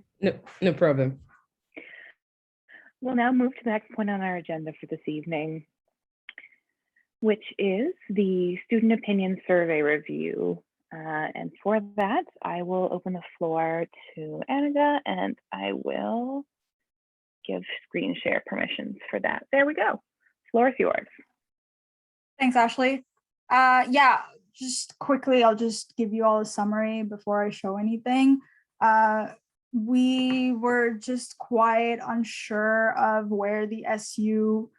No problem. We'll now move to the next point on our agenda for this evening, which is the Student Opinion Survey Review. And for that, I will open the floor to Annika, and I will give screen share permissions for that. There we go. floor is yours. Thanks, Ashley. Yeah, just quickly, I'll just give you all a summary before I show anything. We were just quite unsure of where the SU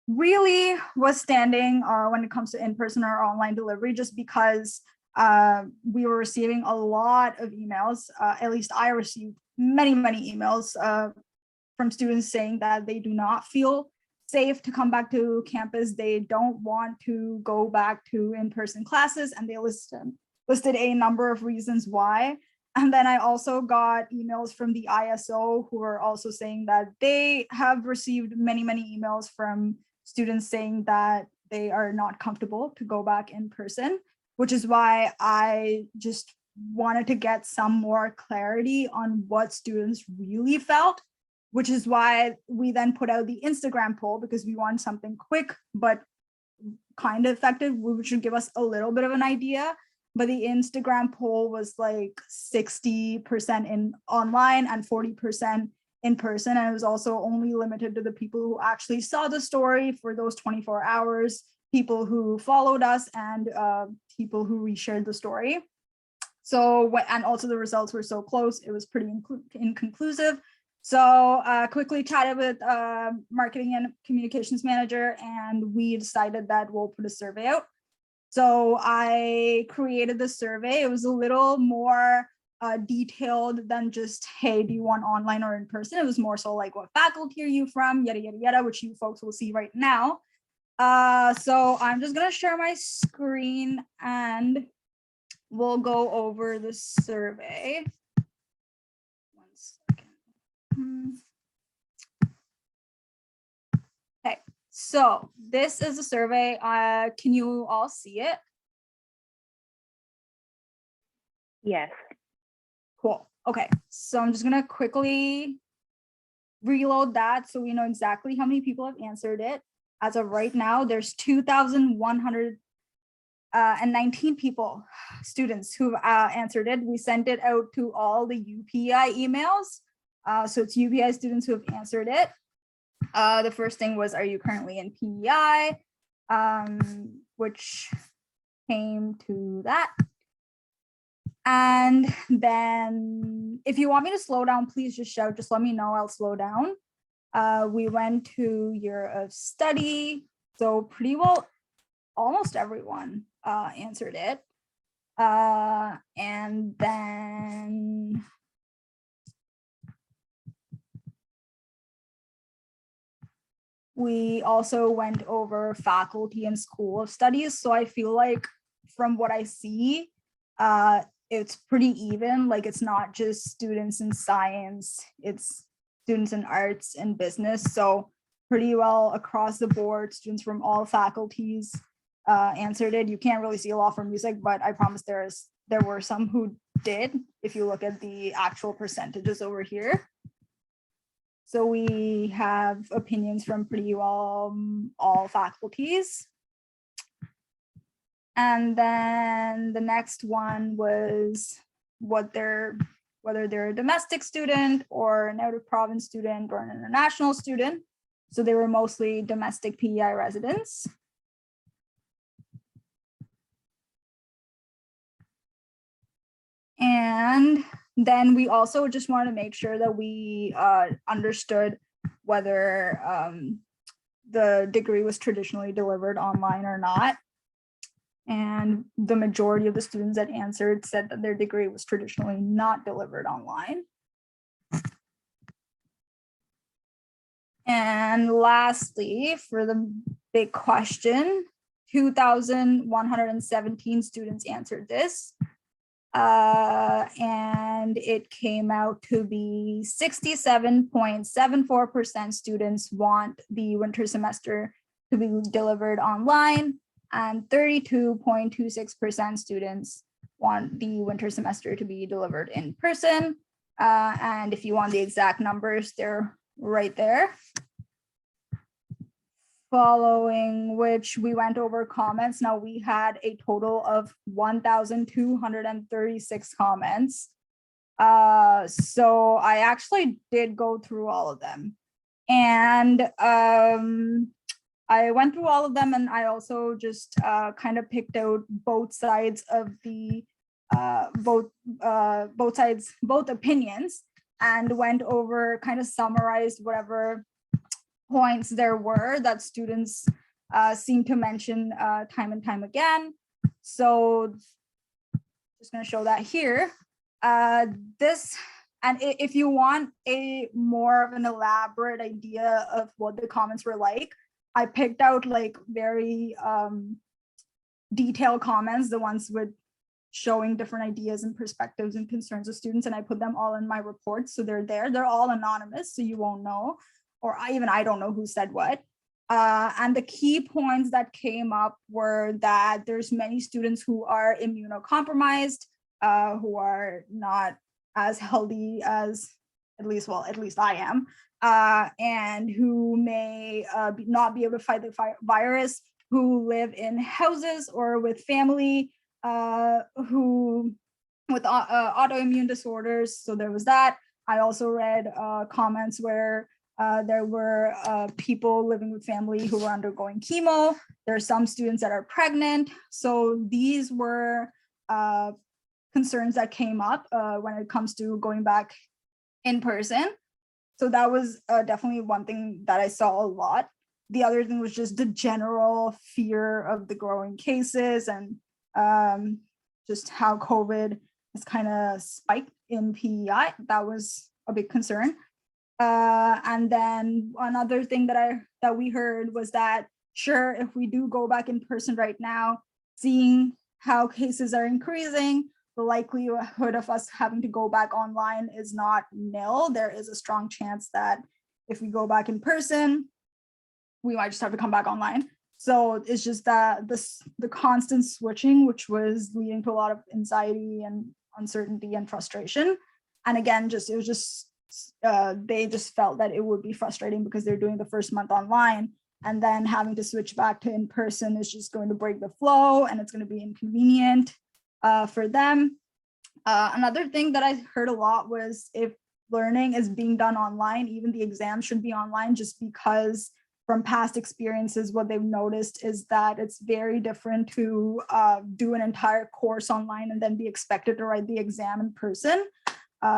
really was standing when it comes to in-person or online delivery, just because we were receiving a lot of emails. At least I received many emails from students saying that they do not feel safe to come back to campus. They don't want to go back to in-person classes, and they listed a number of reasons why. And then I also got emails from the ISO who are also saying that they have received many emails from students saying that they are not comfortable to go back in person, which is why I just wanted to get some more clarity on what students really felt, which is why we then put out the Instagram poll, because we want something quick but kind of effective, which should give us a little bit of an idea. But the Instagram poll was like 60% in online and 40% in person. And it was also only limited to the people who actually saw the story for those 24 hours, people who followed us, and people who reshared the story. So, and also the results were so close, it was pretty inconclusive. So quickly chatted with marketing and communications manager, and we decided that we'll put a survey out. So I created the survey. It was a little more detailed than just, hey, do you want online or in person? It was more so like, what faculty are you from, yada, yada, yada, which you folks will see right now. So I'm just gonna share my screen and we'll go over the survey. 1 second. Okay, so this is a survey. Can you all see it? Yes. Cool. Okay, so I'm just gonna quickly reload that so we know exactly how many people have answered it. As of right now, there's 2,119 people, students who've answered it. We sent it out to all the UPEI emails. So it's UPEI students who have answered it. The first thing was, are you currently in PEI? Which came to that. And then if you want me to slow down, please just shout, just let me know, I'll slow down. We went to year of study. So pretty well, almost everyone answered it. And then we also went over faculty and school of studies. So I feel like from what I see, it's pretty even. Like, it's not just students in science, it's students in arts and business. So pretty well across the board, students from all faculties answered it. You can't really see a lot for music, but I promise there were some who did, if you look at the actual percentages over here. So we have opinions from pretty well all faculties. And then the next one was whether they're a domestic student or an out of province student or an international student. So they were mostly domestic PEI residents. And then we also just wanted to make sure that we understood whether the degree was traditionally delivered online or not. And the majority of the students that answered said that their degree was traditionally not delivered online. And lastly, for the big question, 2,117 students answered this. And it came out to be 67.74% students want the winter semester to be delivered online, and 32.26% students want the winter semester to be delivered in person. And if you want the exact numbers, they're right there. Following which, we went over comments. Now we had a total of 1,236 comments. So I actually did go through all of them. And I went through all of them, and I also just kind of picked out both sides of the both opinions, and went over, kind of summarized whatever points there were that students seem to mention time and time again. So just going to show that here. And if you want a more of an elaborate idea of what the comments were like, I picked out like very detailed comments, the ones with showing different ideas and perspectives and concerns of students, and I put them all in my report. So they're there. They're all anonymous, so you won't know, or I don't know who said what. And the key points that came up were that there's many students who are immunocompromised, who are not as healthy as, at least I am, and who may not be able to fight the virus, who live in houses or with family, who with autoimmune disorders. So there was that. I also read comments where there were people living with family who were undergoing chemo. There are some students that are pregnant. So these were concerns that came up when it comes to going back in person. So that was definitely one thing that I saw a lot. The other thing was just the general fear of the growing cases, and just how COVID has kind of spiked in PEI. That was a big concern. And then another thing that we heard was that, sure, if we do go back in person right now, seeing how cases are increasing, the likelihood of us having to go back online is not nil. There is a strong chance that if we go back in person, we might just have to come back online. So it's just that the constant switching, which was leading to a lot of anxiety and uncertainty and frustration. And again, they just felt that it would be frustrating because they're doing the first month online, and then having to switch back to in person is just going to break the flow, and it's going to be inconvenient for them. Another thing that I heard a lot was, if learning is being done online, even the exam should be online, just because from past experiences, what they've noticed is that it's very different to do an entire course online and then be expected to write the exam in person.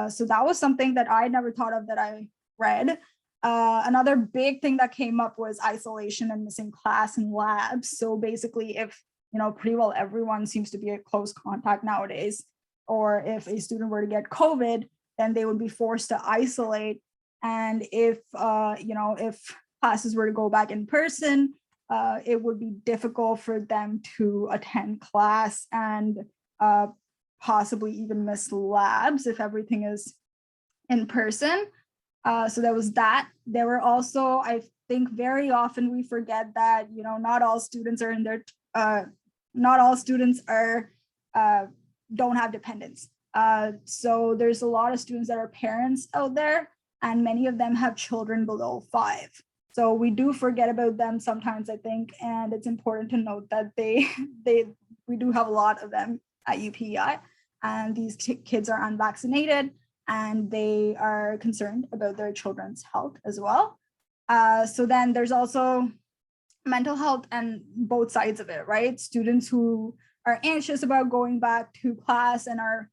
So that was something that I never thought of that I read. Another big thing that came up was isolation and missing class and labs. So basically, if pretty well everyone seems to be a close contact nowadays, or if a student were to get COVID, then they would be forced to isolate. And if classes were to go back in person, it would be difficult for them to attend class and possibly even miss labs if everything is in person. So there was that. There were also, I think very often we forget that, not all students are don't have dependents. So there's a lot of students that are parents out there, and many of them have children below 5. So we do forget about them sometimes, I think, and it's important to note that we do have a lot of them at UPEI, and these kids are unvaccinated, and they are concerned about their children's health as well. So then there's also mental health and both sides of it, right? Students who are anxious about going back to class and are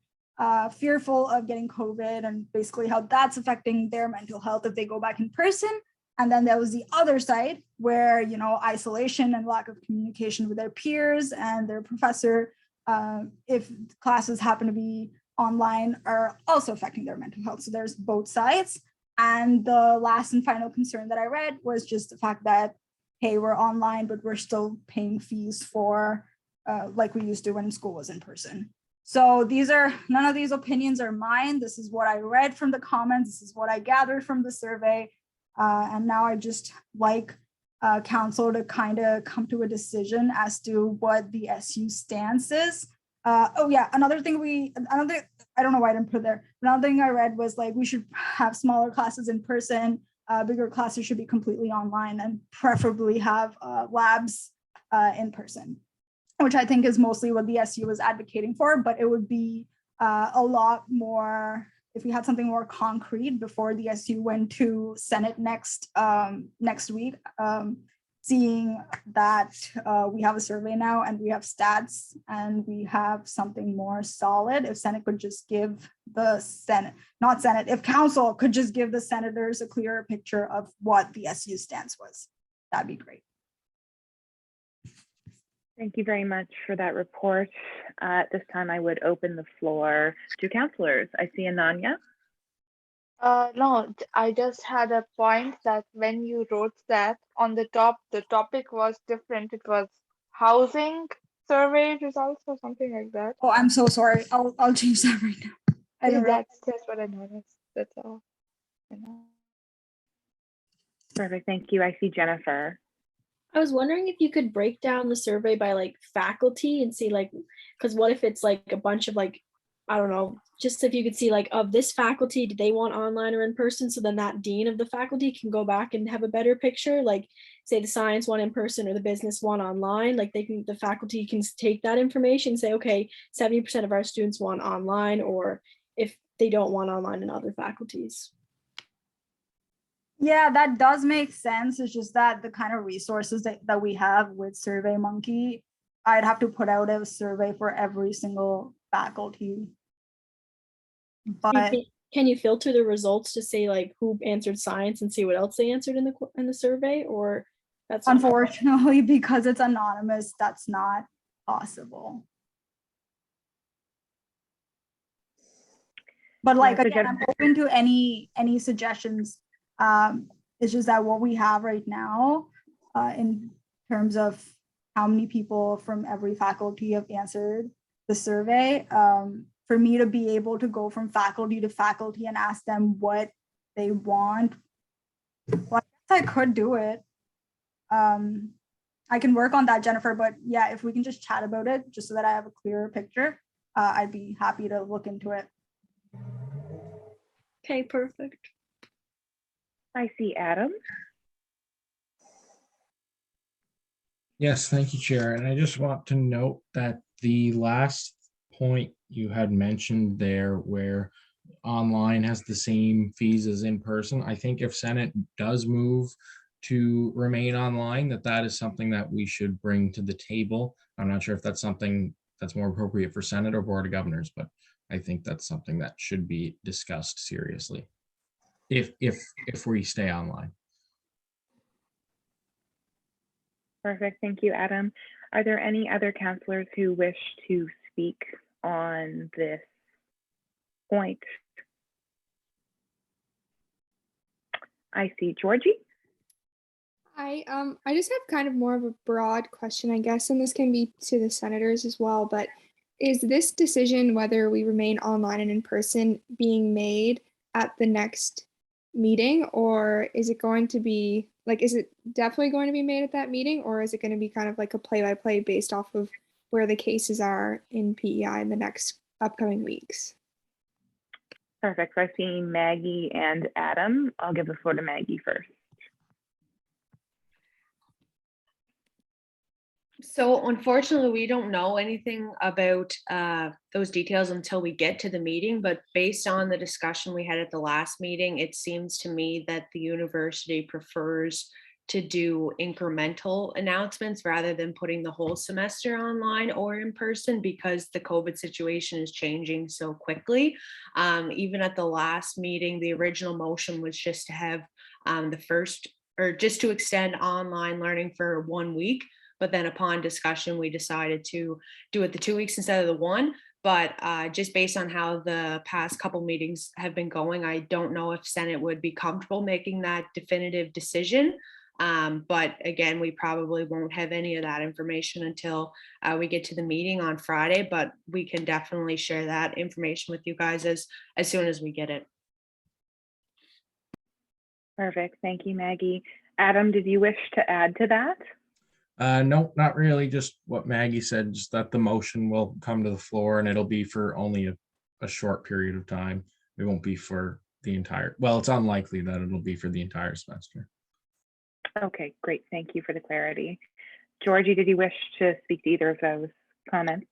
fearful of getting COVID, and basically how that's affecting their mental health if they go back in person. And then there was the other side where, isolation and lack of communication with their peers and their professor, if classes happen to be online, are also affecting their mental health. So there's both sides. And the last and final concern that I read was just the fact that, hey, we're online, but we're still paying fees for like we used to when school was in person. So none of these opinions are mine. This is what I read from the comments. This is what I gathered from the survey. And now I just like council to kind of come to a decision as to what the SU stance is. Oh yeah, another thing I don't know why I didn't put it there. Another thing I read was like, we should have smaller classes in person, bigger classes should be completely online, and preferably have labs in person, which I think is mostly what the SU was advocating for, but it would be a lot more if we had something more concrete before the SU went to Senate next week. seeing that we have a survey now and we have stats and we have something more solid. If Senate could just give the if council could just give the senators a clearer picture of what the SU stance was, that'd be great. Thank you very much for that report. At this time, I would open the floor to councilors. I see Ananya. No, I just had a point that when you wrote that on the top, the topic was different. It was housing survey results or something like that. Oh, I'm so sorry. I'll change that right now. I don't know. That's just what I noticed. That's all. You know. Perfect, thank you. I see Jennifer. I was wondering if you could break down the survey by like faculty and see like, because what if it's like a bunch of like, I don't know, just if you could see like of this faculty, do they want online or in person? So then that dean of the faculty can go back and have a better picture, like say the science one in person or the business one online, like the faculty can take that information and say, okay, 70% of our students want online, or if they don't want online in other faculties. Yeah, that does make sense. It's just that the kind of resources that we have with SurveyMonkey, I'd have to put out a survey for every single faculty. But can you filter the results to say like who answered science and see what else they answered in the survey, or that's unfortunately because it's anonymous, that's not possible. But like again, I'm open to any suggestions. It's just that what we have right now in terms of how many people from every faculty have answered the survey, for me to be able to go from faculty to faculty and ask them what they want, well, I guess I could do it. I can work on that, Jennifer, but yeah, if we can just chat about it just so that I have a clearer picture, I'd be happy to look into it. Okay, perfect. I see Adam. Yes, thank you, Chair. And I just want to note that the last point you had mentioned there where online has the same fees as in person, I think if Senate does move to remain online, that is something that we should bring to the table. I'm not sure if that's something that's more appropriate for Senate or Board of Governors, but I think that's something that should be discussed seriously if we stay online. Perfect, thank you, Adam. Are there any other councilors who wish to speak on this point? I see Georgie. Hi, I just have kind of more of a broad question, I guess, and this can be to the senators as well, but is this decision whether we remain online and in person being made at the next meeting, or is it going to be like, is it definitely going to be made at that meeting, or is it going to be kind of like a play-by-play based off of where the cases are in PEI in the next upcoming weeks? Perfect. So I see Maggie and Adam. I'll give the floor to Maggie first. So unfortunately, we don't know anything about those details until we get to the meeting, but based on the discussion we had at the last meeting, it seems to me that the university prefers to do incremental announcements rather than putting the whole semester online or in person, because the COVID situation is changing so quickly. Even at the last meeting, the original motion was just to have just to extend online learning for 1 week. But then upon discussion, we decided to do it the 2 weeks instead of the one. But just based on how the past couple meetings have been going, I don't know if Senate would be comfortable making that definitive decision. But again, we probably won't have any of that information until we get to the meeting on Friday, but we can definitely share that information with you guys as soon as we get it. Perfect. Thank you, Maggie. Adam, did you wish to add to that? No, not really. Just what Maggie said, just that the motion will come to the floor and it'll be for only a short period of time. It won't be for the entire, well, it's unlikely that it'll be for the entire semester. Okay, great. Thank you for the clarity. Georgie, did you wish to speak to either of those comments?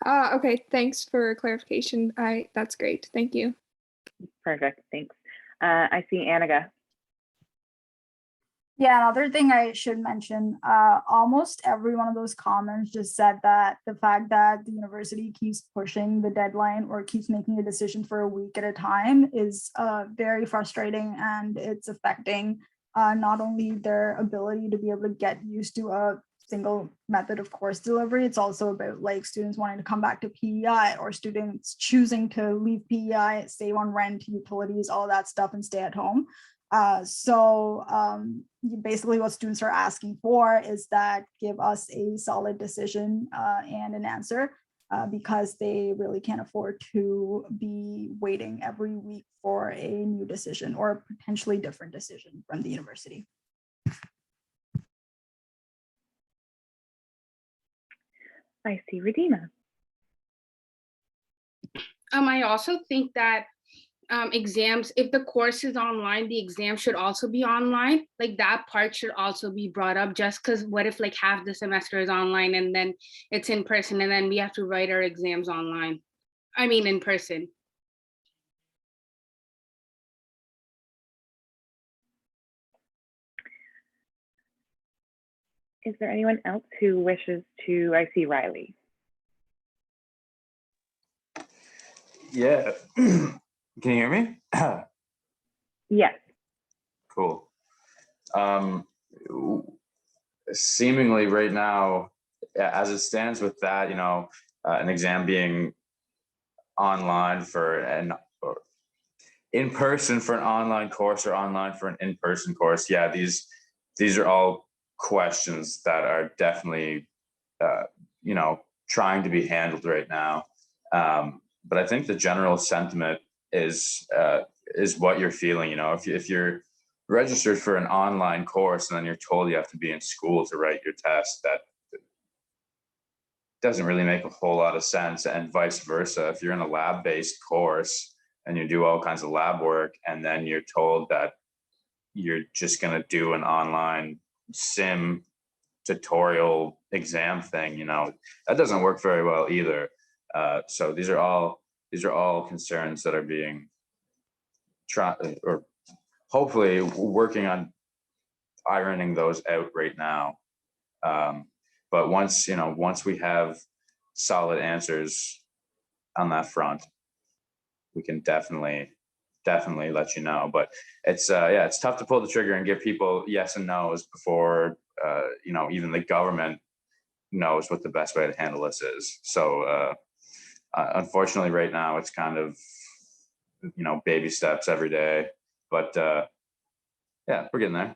Okay, thanks for clarification. That's great. Thank you. Perfect, thanks. I see Annika. Yeah, another thing I should mention, almost every one of those comments just said that the fact that the university keeps pushing the deadline or keeps making a decision for a week at a time is very frustrating, and it's affecting not only their ability to be able to get used to a single method of course delivery, it's also about like students wanting to come back to PEI or students choosing to leave PEI, save on rent, utilities, all that stuff, and stay at home. Basically what students are asking for is that give us a solid decision and an answer because they really can't afford to be waiting every week for a new decision or a potentially different decision from the university. I see Redeema. I also think that exams, if the course is online, the exam should also be online. Like that part should also be brought up, just because what if like half the semester is online and then it's in person and then we have to write our exams online? I mean, in person. Is there anyone else who wishes to, I see Riley. Yeah. Can you hear me? Yes. Cool. Seemingly right now, as it stands with that, you know, an exam being online for an or in person for an online course or online for an in-person course. Yeah, these are all questions that are definitely, you know, trying to be handled right now. But I think the general sentiment is what you're feeling. You know, if you're registered for an online course and then you're told you have to be in school to write your test, that doesn't really make a whole lot of sense. And vice versa, if you're in a lab-based course and you do all kinds of lab work and then you're told that you're just going to do an online sim tutorial exam thing, you know, that doesn't work very well either. So these are all concerns that are being tried, or hopefully working on ironing those out right now. But once we have solid answers on that front, we can definitely let you know. But it's it's tough to pull the trigger and give people yes and no's before you know, even the government knows what the best way to handle this is. So unfortunately right now it's kind of, you know, baby steps every day, but yeah, we're getting there.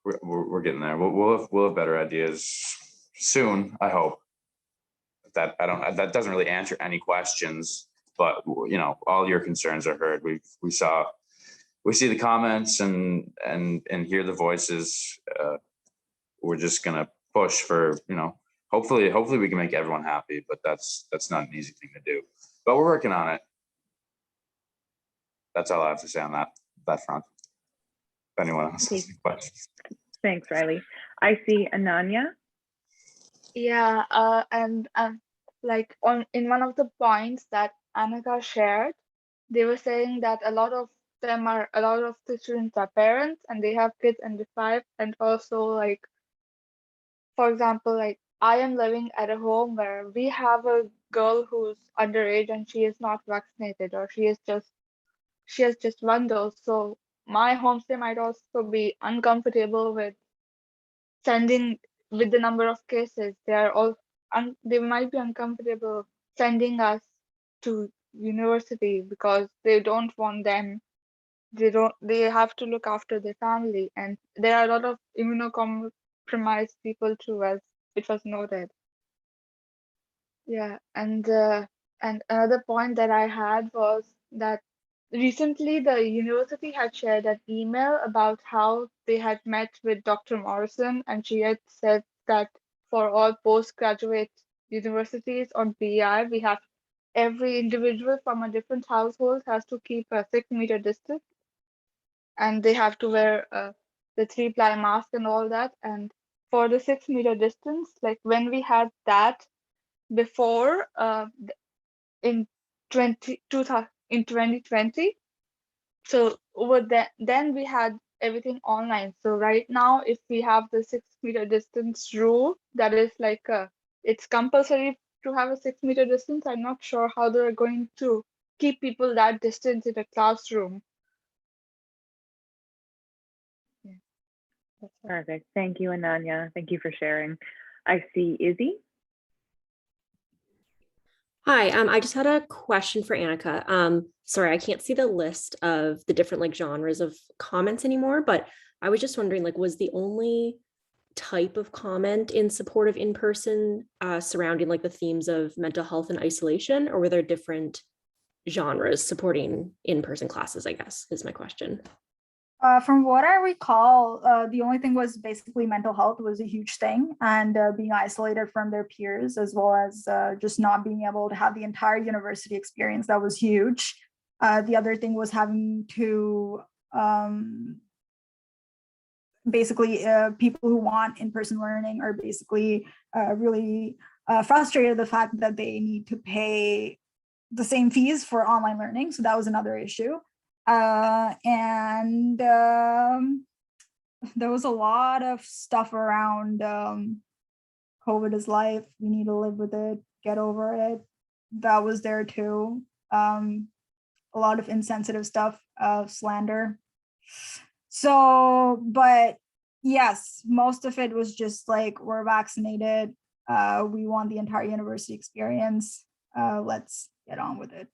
We're getting there. We'll have better ideas soon, I hope. That doesn't really answer any questions, but you know, all your concerns are heard. We see the comments and hear the voices. We're just gonna push for, you know, hopefully we can make everyone happy, but that's not an easy thing to do. But we're working on it. That's all I have to say on that front. If anyone else has any questions. Thanks, Riley. I see Ananya. Yeah, and like in one of the points that Annika shared, they were saying that a lot of the students are parents and they have kids under 5, and also like, for example, like I am living at a home where we have a girl who's underage and she is not vaccinated, or she has just 1 dose. So my homestay might also be uncomfortable with sending, with the number of cases. They might be uncomfortable sending us to university because they don't want them. They have to look after their family, and there are a lot of immunocompromised people too, as it was noted. Yeah, and another point that I had was that recently the university had shared an email about how they had met with Dr. Morrison, and she had said that for all postgraduate universities on PI, we have every individual from a different household has to keep a 6-meter distance, and they have to wear the 3-ply mask and all that. And for the 6-meter distance, like when we had that before in 2020, so over then we had everything online. So right now, if we have the 6 meter distance rule, that is like it's compulsory to have a 6 meter distance. I'm not sure how they're going to keep people that distance in a classroom. Yeah, that's all. Perfect. Thank you, Ananya. Thank you for sharing. I see Izzy. Hi, I just had a question for Annika. Sorry, I can't see the list of the different like genres of comments anymore, but I was just wondering, like, was the only type of comment in support of in-person surrounding like the themes of mental health and isolation, or were there different genres supporting in-person classes, I guess, is my question. From what I recall, the only thing was basically mental health was a huge thing, and being isolated from their peers, as well as just not being able to have the entire university experience. That was huge. The other thing was having to basically people who want in-person learning are basically really frustrated the fact that they need to pay the same fees for online learning. So that was another issue. And there was a lot of stuff around COVID is life. We need to live with it, get over it. That was there too. A lot of insensitive stuff, slander. So, but yes, most of it was just like, we're vaccinated. We want the entire university experience. Let's get on with it.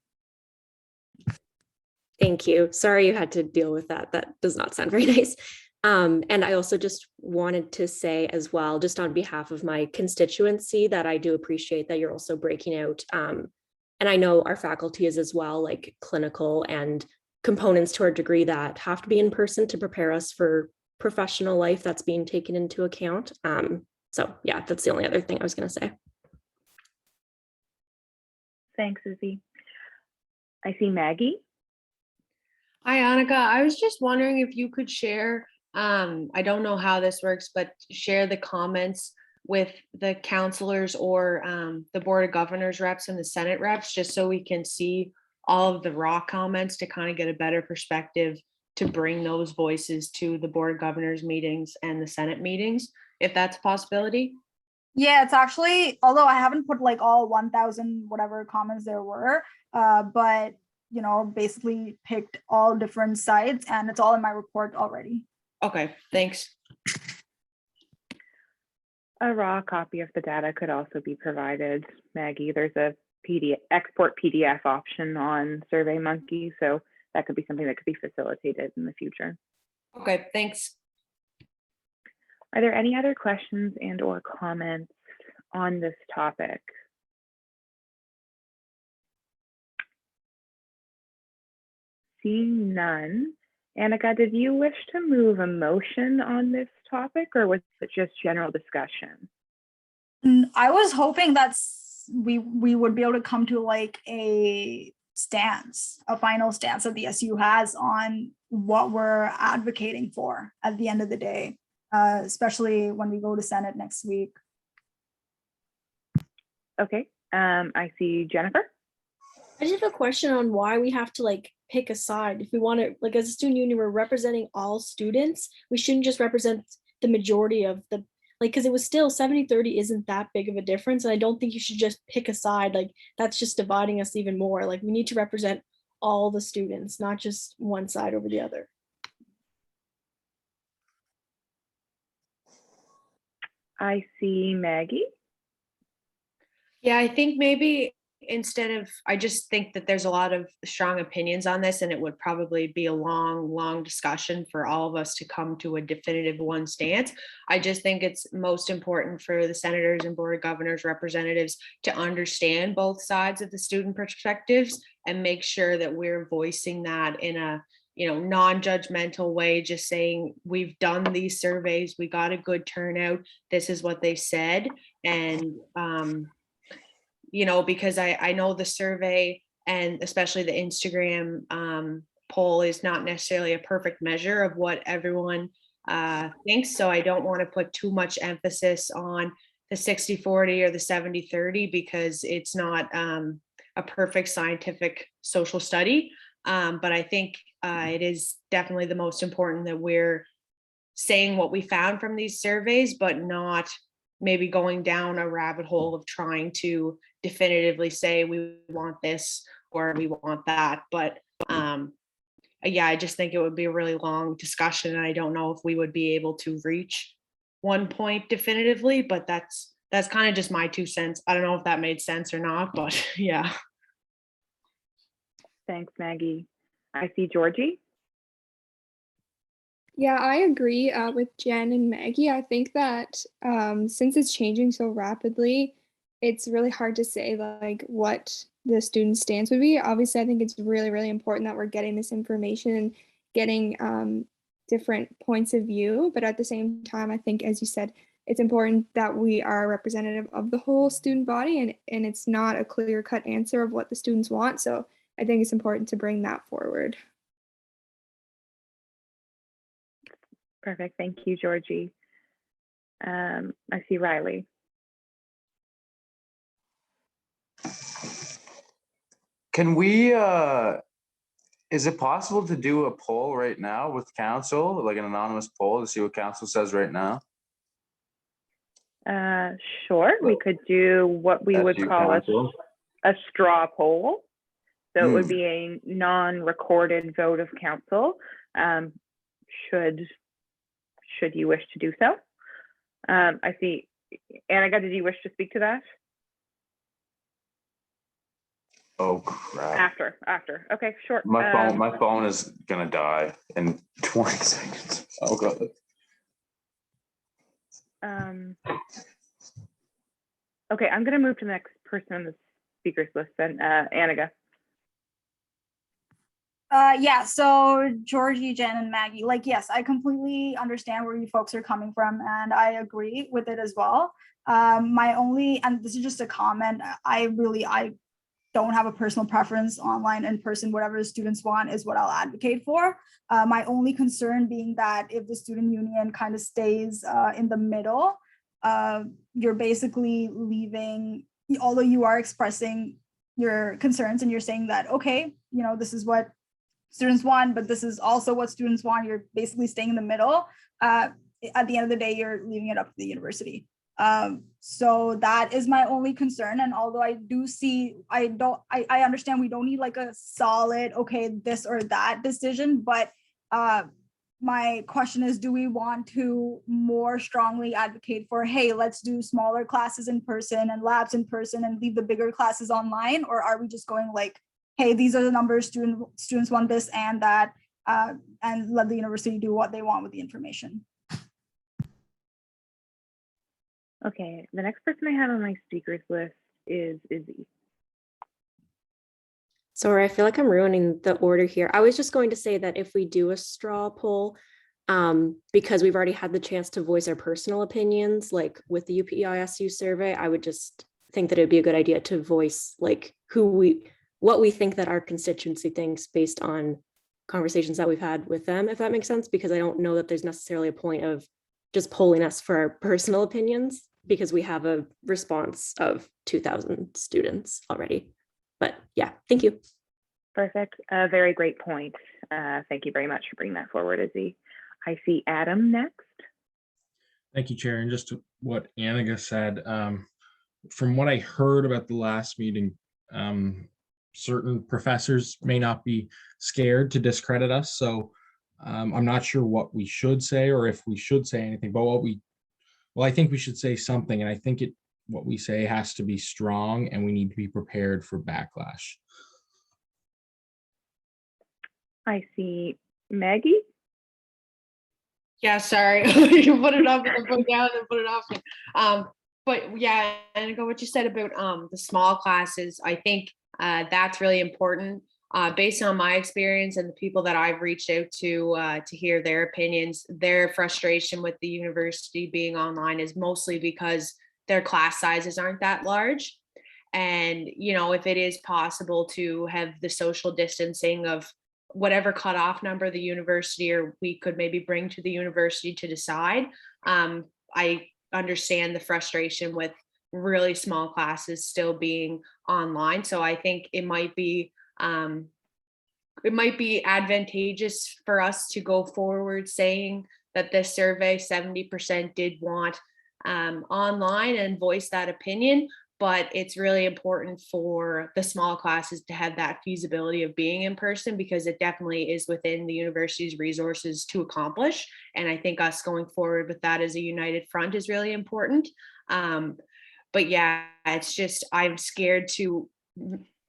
Thank you. Sorry you had to deal with that. That does not sound very nice. And I also just wanted to say as well, just on behalf of my constituency, that I do appreciate that you're also breaking out. And I know our faculty is as well, like clinical and components to our degree that have to be in person to prepare us for professional life that's being taken into account. So yeah, that's the only other thing I was going to say. Thanks, Izzy. I see Maggie. Hi, Annika. I was just wondering if you could share, I don't know how this works, but share the comments with the counselors or the Board of Governors reps and the Senate reps, just so we can see all of the raw comments to kind of get a better perspective to bring those voices to the Board of Governors meetings and the Senate meetings, if that's a possibility. Yeah, it's actually, although I haven't put like all 1,000 whatever comments there were, but you know, basically picked all different sides, and it's all in my report already. Okay, thanks. A raw copy of the data could also be provided, Maggie. There's a PDF, export PDF option on SurveyMonkey, so that could be something that could be facilitated in the future. Okay, thanks. Are there any other questions and or comments on this topic? Seeing none. Annika, did you wish to move a motion on this topic, or was it just general discussion? I was hoping that we would be able to come to like a stance, a final stance that the SU has on what we're advocating for at the end of the day, especially when we go to Senate next week. Okay, I see Jennifer. I just have a question on why we have to like pick a side. If we want to, like as a student union, we're representing all students. We shouldn't just represent the majority of the, like, because it was still 70-30 isn't that big of a difference. And I don't think you should just pick a side. Like that's just dividing us even more. Like we need to represent all the students, not just one side over the other. I see Maggie. Yeah, I think maybe instead of, I just think that there's a lot of strong opinions on this, and it would probably be a long discussion for all of us to come to a definitive one stance. I just think it's most important for the senators and Board of Governors representatives to understand both sides of the student perspectives and make sure that we're voicing that in a, you know, non-judgmental way, just saying, we've done these surveys, we got a good turnout, this is what they said. And you know, because I know the survey and especially the Instagram poll is not necessarily a perfect measure of what everyone thinks. So I don't want to put too much emphasis on the 60-40 or the 70-30 because it's not a perfect scientific social study. But I think it is definitely the most important that we're saying what we found from these surveys, but not maybe going down a rabbit hole of trying to definitively say we want this or we want that. But yeah, I just think it would be a really long discussion, and I don't know if we would be able to reach one point definitively, but that's kind of just my 2 cents. I don't know if that made sense or not, but yeah. Thanks, Maggie. I see Georgie. Yeah, I agree with Jen and Maggie. I think that since it's changing so rapidly, it's really hard to say like what the student stance would be. Obviously, I think it's really, really important that we're getting this information and getting different points of view. But at the same time, I think, as you said, it's important that we are representative of the whole student body, and it's not a clear-cut answer of what the students want. So I think it's important to bring that forward. Perfect. Thank you, Georgie. I see Riley. Can we, is it possible to do a poll right now with council, like an anonymous poll to see what council says right now? Sure, we could do what we would call a straw poll. So it would be a non-recorded vote of council, should you wish to do so. I see, Annika, did you wish to speak to that? Oh crap. After. Okay, sure. My phone is gonna die in 20 seconds. Oh god. Okay, I'm gonna move to the next person on the speakers list then, Annika. Yeah, so Georgie, Jen, and Maggie, like, yes, I completely understand where you folks are coming from, and I agree with it as well. My only, and this is just a comment, I don't have a personal preference, online, in person, whatever the students want is what I'll advocate for. My only concern being that if the student union kind of stays in the middle, you're basically leaving, although you are expressing your concerns and you're saying that, okay, you know, this is what students want, but this is also what students want. You're basically staying in the middle. At the end of the day, you're leaving it up to the university. So that is my only concern. And although I do see, I understand we don't need like a solid, okay, this or that decision, but my question is, do we want to more strongly advocate for, hey, let's do smaller classes in person and labs in person and leave the bigger classes online? Or are we just going like, hey, these are the numbers, students want this and that, and let the university do what they want with the information? Okay, the next person I have on my speakers list is Izzy. Sorry, I feel like I'm ruining the order here. I was just going to say that if we do a straw poll, because we've already had the chance to voice our personal opinions, like with the UPEISU survey, I would just think that it'd be a good idea to voice like what we think that our constituency thinks based on conversations that we've had with them, if that makes sense, because I don't know that there's necessarily a point of just polling us for our personal opinions, because we have a response of 2,000 students already. But yeah, thank you. Perfect. Very great point. Thank you very much for bringing that forward, Izzy. I see Adam next. Thank you, Chair. And just to what Annika said, from what I heard about the last meeting, certain professors may not be scared to discredit us. So I'm not sure what we should say or if we should say anything, but I think we should say something. And I think what we say has to be strong, and we need to be prepared for backlash. I see Maggie. Yeah, sorry. You put it up and then put it down and put it off. But yeah, and what you said about the small classes, I think that's really important. Based on my experience and the people that I've reached out to hear their opinions, their frustration with the university being online is mostly because their class sizes aren't that large. And, you know, if it is possible to have the social distancing of whatever cutoff number the university or we could maybe bring to the university to decide, I understand the frustration with really small classes still being online. So I think it might be it might be advantageous for us to go forward saying that this survey 70% did want online and voice that opinion, but it's really important for the small classes to have that feasibility of being in person, because it definitely is within the university's resources to accomplish. And I think us going forward with that as a united front is really important. But yeah, it's just, I'm scared to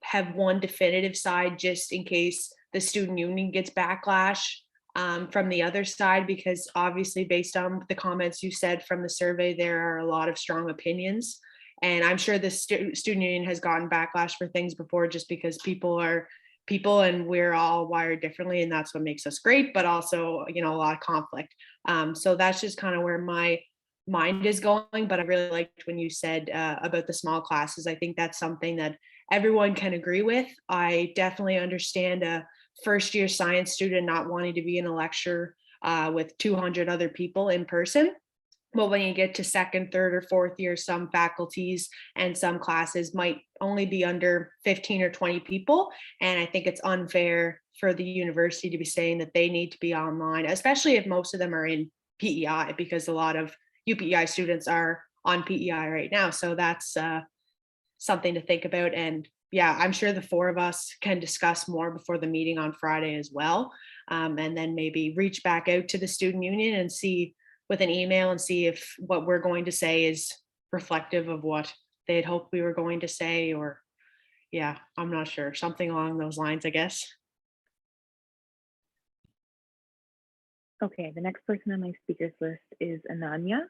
have one definitive side just in case the student union gets backlash from the other side, because obviously based on the comments you said from the survey, there are a lot of strong opinions. And I'm sure the student union has gotten backlash for things before, just because people are people and we're all wired differently, and that's what makes us great, but also, you know, a lot of conflict. So that's just kind of where my mind is going. But I really liked when you said about the small classes. I think that's something that everyone can agree with. I definitely understand a first year science student not wanting to be in a lecture with 200 other people in person. But when you get to second, third, or fourth year, some faculties and some classes might only be under 15 or 20 people. And I think it's unfair for the university to be saying that they need to be online, especially if most of them are in PEI, because a lot of UPEI students are on PEI right now. So that's something to think about. And yeah, I'm sure the four of us can discuss more before the meeting on Friday as well. And then maybe reach back out to the student union and see with an email and see if what we're going to say is reflective of what they had hoped we were going to say, or yeah, I'm not sure, something along those lines, I guess. Okay, the next person on my speakers list is Ananya.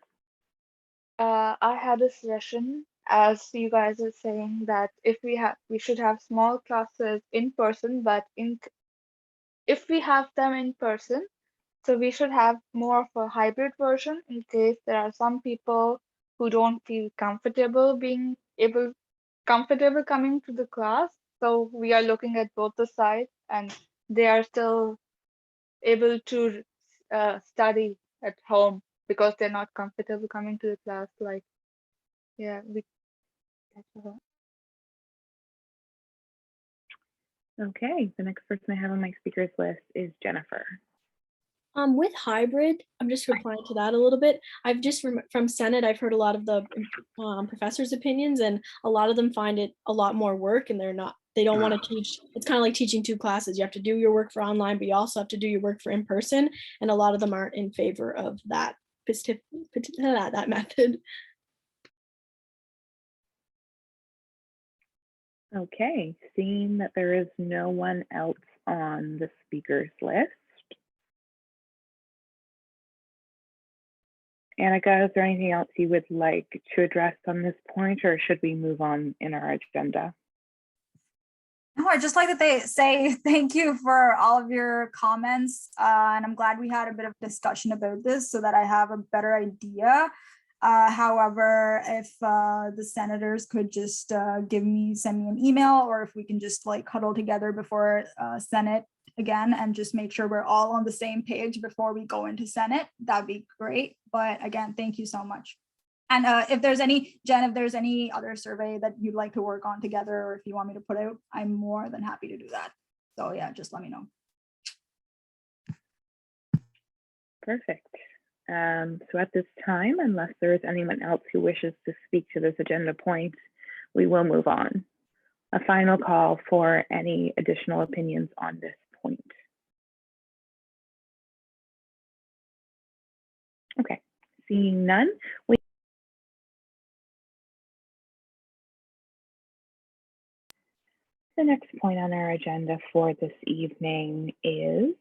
I had a suggestion, as you guys are saying, that if we should have small classes in person, but if we have them in person, so we should have more of a hybrid version in case there are some people who don't feel comfortable coming to the class. So we are looking at both the sides, and they are still able to study at home because they're not comfortable coming to the class. Like, yeah, Okay, the next person I have on my speakers list is Jennifer. With hybrid, I'm just replying to that a little bit. I've just from Senate, I've heard a lot of the professors' opinions, and a lot of them find it a lot more work, and they don't want to teach. It's kind of like teaching two classes. You have to do your work for online, but you also have to do your work for in person, and a lot of them aren't in favor of that method. Okay, seeing that there is no one else on the speakers list. Annika, is there anything else you would like to address on this point, or should we move on in our agenda? No, I'd just like to say thank you for all of your comments. And I'm glad we had a bit of discussion about this so that I have a better idea. However, if the senators could just send me an email, or if we can just like huddle together before Senate again and just make sure we're all on the same page before we go into Senate, that'd be great. But again, thank you so much. And if there's any other survey that you'd like to work on together, or if you want me to put out, I'm more than happy to do that. So yeah, just let me know. Perfect. So at this time, unless there is anyone else who wishes to speak to this agenda point, we will move on. A final call for any additional opinions on this point. Okay, seeing none, the next point on our agenda for this evening is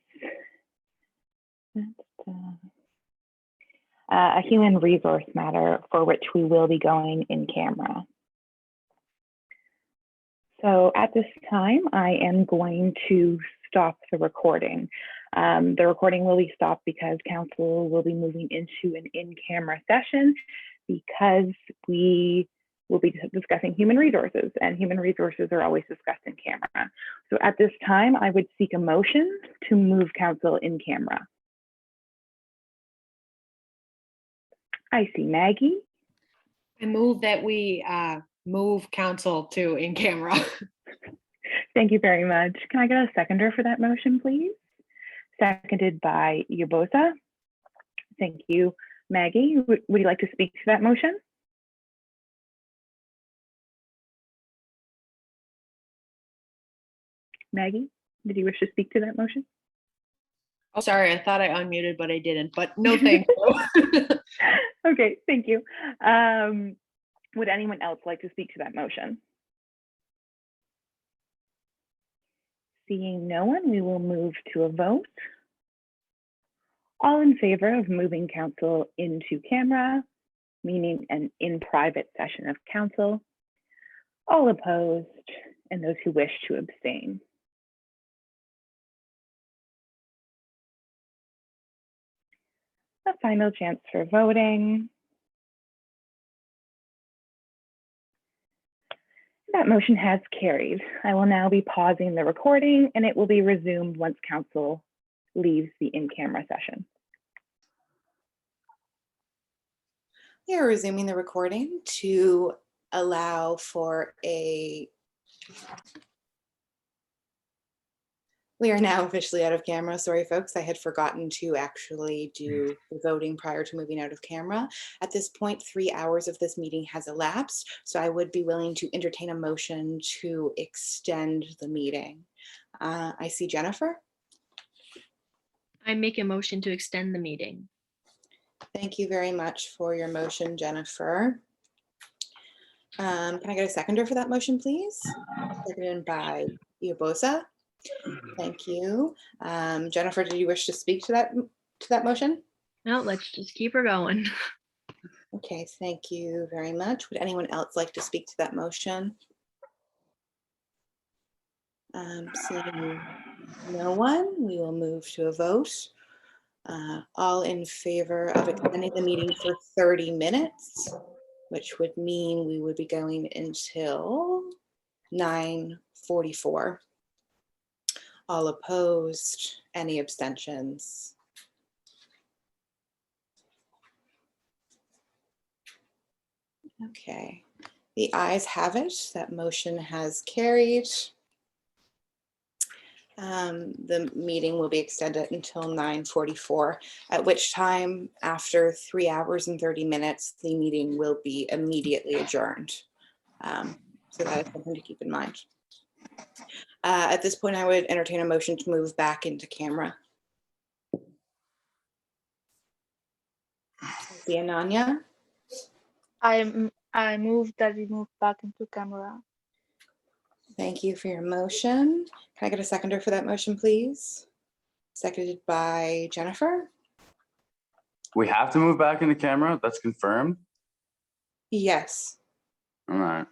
a human resource matter for which we will be going in camera. So at this time, I am going to stop the recording. The recording will be stopped because council will be moving into an in-camera session, because we will be discussing human resources, and human resources are always discussed in camera. So at this time, I would seek a motion to move council in camera. I see Maggie. I move that we move council to in camera. Thank you very much. Can I get a seconder for that motion, please? Seconded by Yubosa. Thank you. Maggie, would you like to speak to that motion? Maggie, did you wish to speak to that motion? Oh, sorry, I thought I unmuted, but I didn't. But no, thank you. Okay, thank you. Would anyone else like to speak to that motion? Seeing no one, we will move to a vote. All in favor of moving council into camera, meaning an in-private session of council. All opposed, and those who wish to abstain. A final chance for voting. That motion has carried. I will now be pausing the recording and it will be resumed once council leaves the in-camera session. We are resuming the recording to allow for We are now officially out of camera. Sorry, folks. I had forgotten to actually do the voting prior to moving out of camera. At this point, 3 hours of this meeting has elapsed, so I would be willing to entertain a motion to extend the meeting. I see Jennifer. I make a motion to extend the meeting. Thank you very much for your motion, Jennifer. Can I get a seconder for that motion, please? Seconded by Yubosa. Thank you. Jennifer, did you wish to speak to that motion? No, let's just keep her going. Okay, thank you very much. Would anyone else like to speak to that motion? Seeing no one, we will move to a vote. All in favor of extending the meeting for 30 minutes, which would mean we would be going until 9:44. All opposed, any abstentions? Okay, the ayes have it. That motion has carried. The meeting will be extended until 9:44, at which time, after 3 hours and 30 minutes, the meeting will be immediately adjourned. So that is something to keep in mind. At this point, I would entertain a motion to move back into camera. The Ananya. I move that we move back into camera. Thank you for your motion. Can I get a seconder for that motion, please? Seconded by Jennifer. We have to move back into camera. That's confirmed. Yes. All right.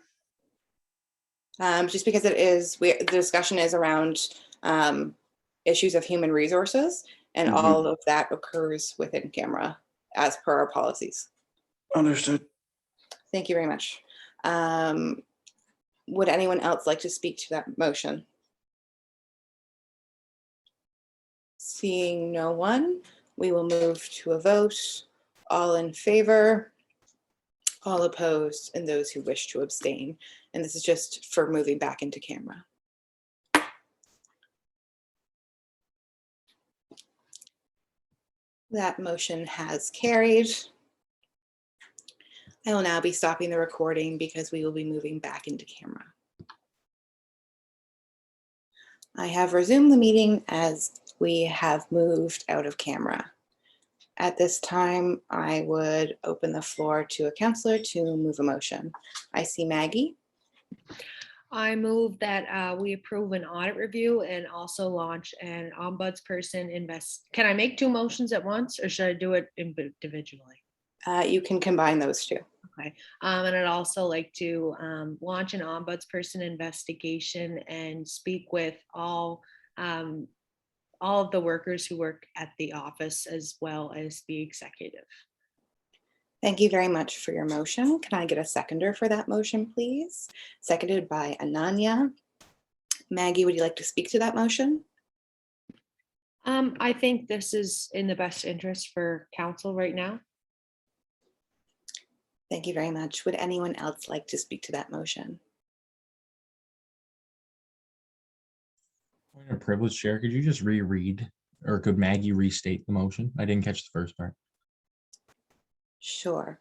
Just because the discussion is around issues of human resources, and all of that occurs within camera as per our policies. Understood. Thank you very much. Would anyone else like to speak to that motion? Seeing no one, we will move to a vote. All in favor, all opposed, and those who wish to abstain. And this is just for moving back into camera. That motion has carried. I will now be stopping the recording because we will be moving back into camera. I have resumed the meeting as we have moved out of camera. At this time, I would open the floor to a counselor to move a motion. I see Maggie. I move that we approve an audit review and also launch an ombudsperson invest. Can I make two motions at once, or should I do it individually? You can combine those two. Okay. And I'd also like to launch an ombudsperson investigation and speak with all of the workers who work at the office as well as the executive. Thank you very much for your motion. Can I get a seconder for that motion, please? Seconded by Ananya. Maggie, would you like to speak to that motion? I think this is in the best interest for council right now. Thank you very much. Would anyone else like to speak to that motion? Point of privilege, Chair. Could you just reread, or could Maggie restate the motion? I didn't catch the first part. Sure.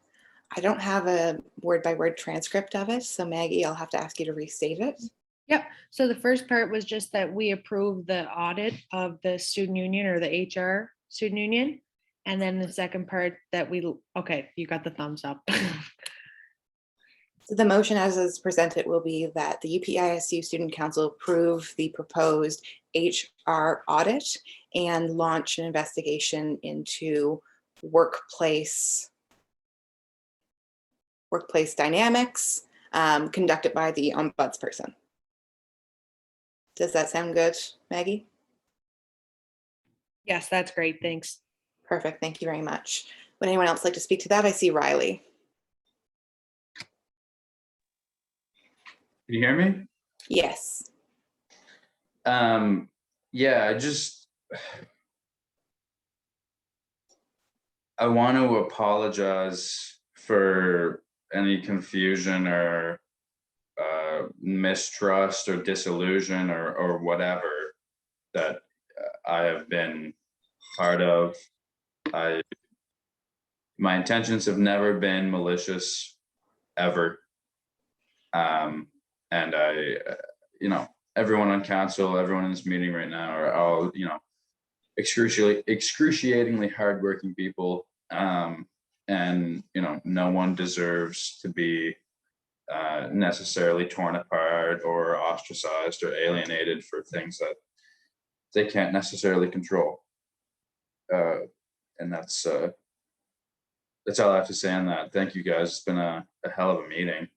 I don't have a word-by-word transcript of it, so Maggie, I'll have to ask you to restate it. Yep. So the first part was just that we approved the audit of the student union or the HR student union. And then the second part that okay, you got the thumbs up. So the motion as is presented will be that the UPEISU Student Council approve the proposed HR audit and launch an investigation into workplace dynamics conducted by the ombudsperson. Does that sound good, Maggie? Yes, that's great. Thanks. Perfect. Thank you very much. Would anyone else like to speak to that? I see Riley. Can you hear me? Yes. Yeah, I want to apologize for any confusion or mistrust or disillusion or whatever that I have been part of. My intentions have never been malicious, ever. And everyone on council, everyone in this meeting right now are all, excruciatingly hardworking people. And, no one deserves to be necessarily torn apart or ostracized or alienated for things that they can't necessarily control. And that's all I have to say on that. Thank you guys. It's been a hell of a meeting.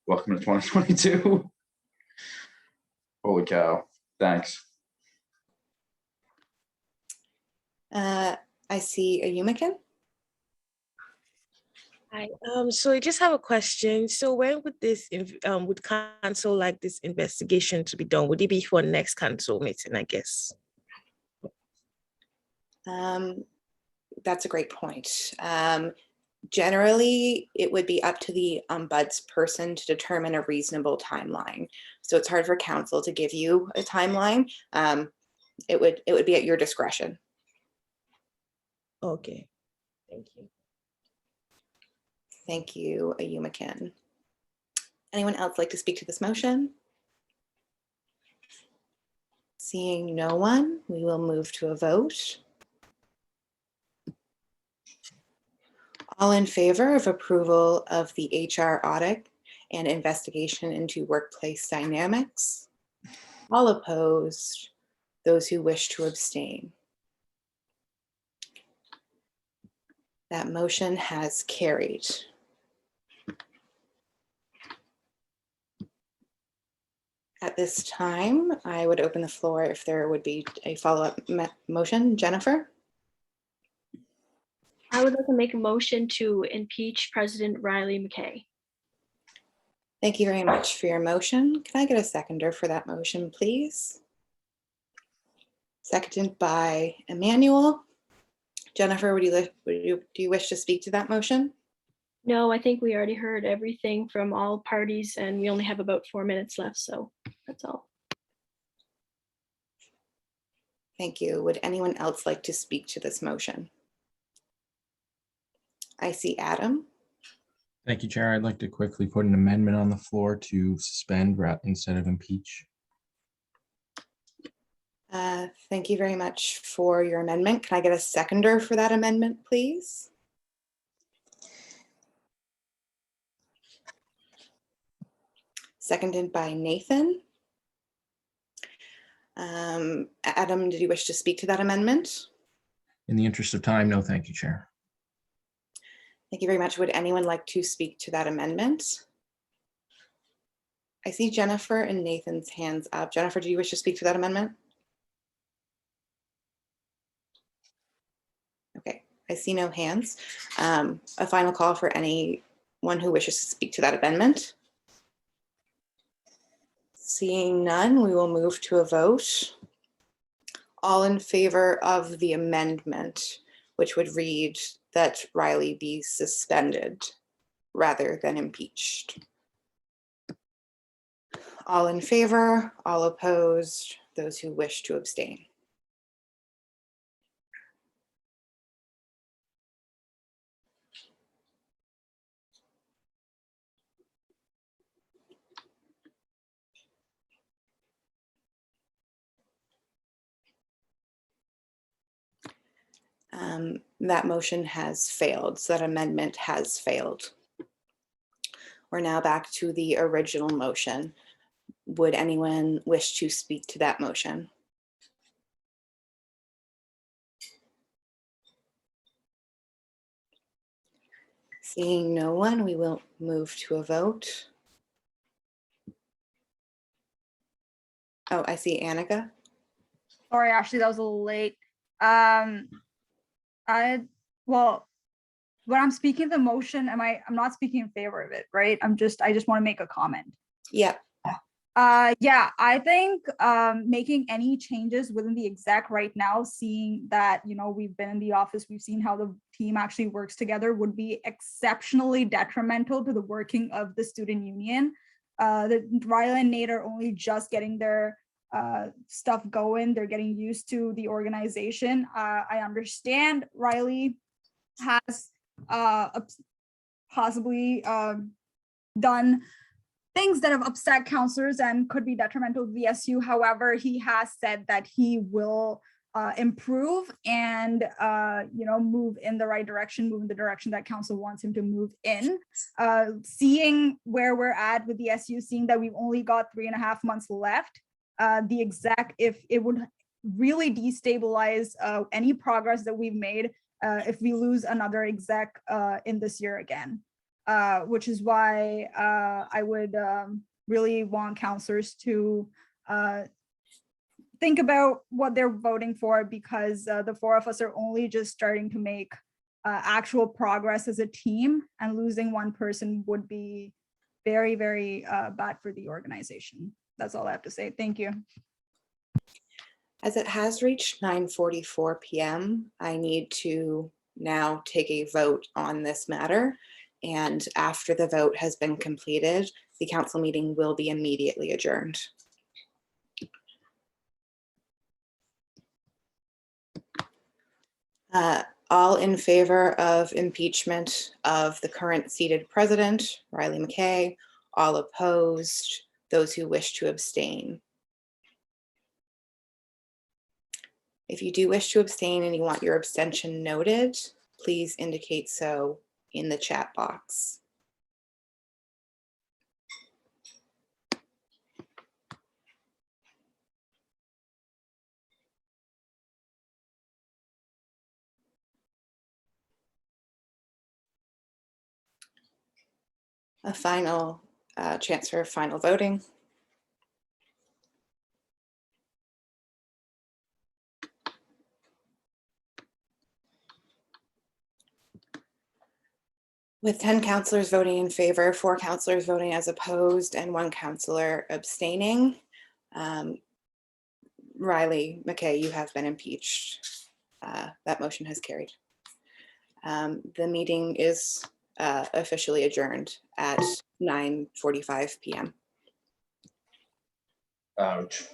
Welcome to 2022. Holy cow. Thanks. I see a Yumi. Hi. So I just have a question. So when would this would council like this investigation to be done? Would it be for next council meeting, I guess? That's a great point. Generally, it would be up to the ombudsperson to determine a reasonable timeline. So it's hard for council to give you a timeline. It would be at your discretion. Okay, thank you. Thank you, Ayumakin. Anyone else like to speak to this motion? Seeing no one, we will move to a vote. All in favor of approval of the HR audit and investigation into workplace dynamics? All opposed? Those who wish to abstain? That motion has carried. At this time, I would open the floor if there would be a follow-up motion. Jennifer? I would like to make a motion to impeach President Riley McKay. Thank you very much for your motion. Can I get a seconder for that motion, please? Seconded by Emmanuel. Jennifer, do you wish to speak to that motion? No, I think we already heard everything from all parties and we only have about 4 minutes left, so that's all. Thank you. Would anyone else like to speak to this motion? I see Adam. Thank you, Chair. I'd like to quickly put an amendment on the floor to suspend instead of impeach. Thank you very much for your amendment. Can I get a seconder for that amendment, please? Seconded by Nathan. Adam, did you wish to speak to that amendment? In the interest of time, no, thank you, Chair. Thank you very much. Would anyone like to speak to that amendment? I see Jennifer and Nathan's hands up. Jennifer, do you wish to speak to that amendment? Okay, I see no hands. A final call for anyone who wishes to speak to that amendment. Seeing none, we will move to a vote. All in favor of the amendment, which would read that Riley be suspended rather than impeached. All in favor, all opposed, Those who wish to abstain. That motion has failed, so that amendment has failed. We're now back to the original motion. Would anyone wish to speak to that motion? Seeing no one, we will move to a vote. Oh, I see Annika. Sorry, Ashley, that was a little late. Well, when I'm speaking the motion, I'm not speaking in favor of it, right? I just want to make a comment. Yep. Yeah, I think making any changes within the exec right now, seeing that, you know, we've been in the office, we've seen how the team actually works together, would be exceptionally detrimental to the working of the student union. Riley and Nate are only just getting their stuff going. They're getting used to the organization. I understand Riley has possibly done things that have upset counselors and could be detrimental to the SU. However, he has said that he will improve and you know, move in the right direction, move in the direction that council wants him to move in. Seeing where we're at with the SU, seeing that we've only got 3.5 months left, the exec, if it would really destabilize any progress that we've made if we lose another exec in this year again. Which is why I would really want counselors to think about what they're voting for, because the four of us are only just starting to make actual progress as a team, and losing one person would be very, very bad for the organization. That's all I have to say. Thank you. As it has reached 9:44 p.m., I need to now take a vote on this matter. And after the vote has been completed, the council meeting will be immediately adjourned. All in favor of impeachment of the current seated president, Riley McKay. All opposed, those who wish to abstain. If you do wish to abstain and you want your abstention noted, please indicate so in the chat box. A final chance for final voting. With 10 councillors voting in favor, 4 councillors voting as opposed, and 1 councillor abstaining, Riley McKay, you have been impeached. That motion has carried. The meeting is officially adjourned at 9:45 p.m. Ouch.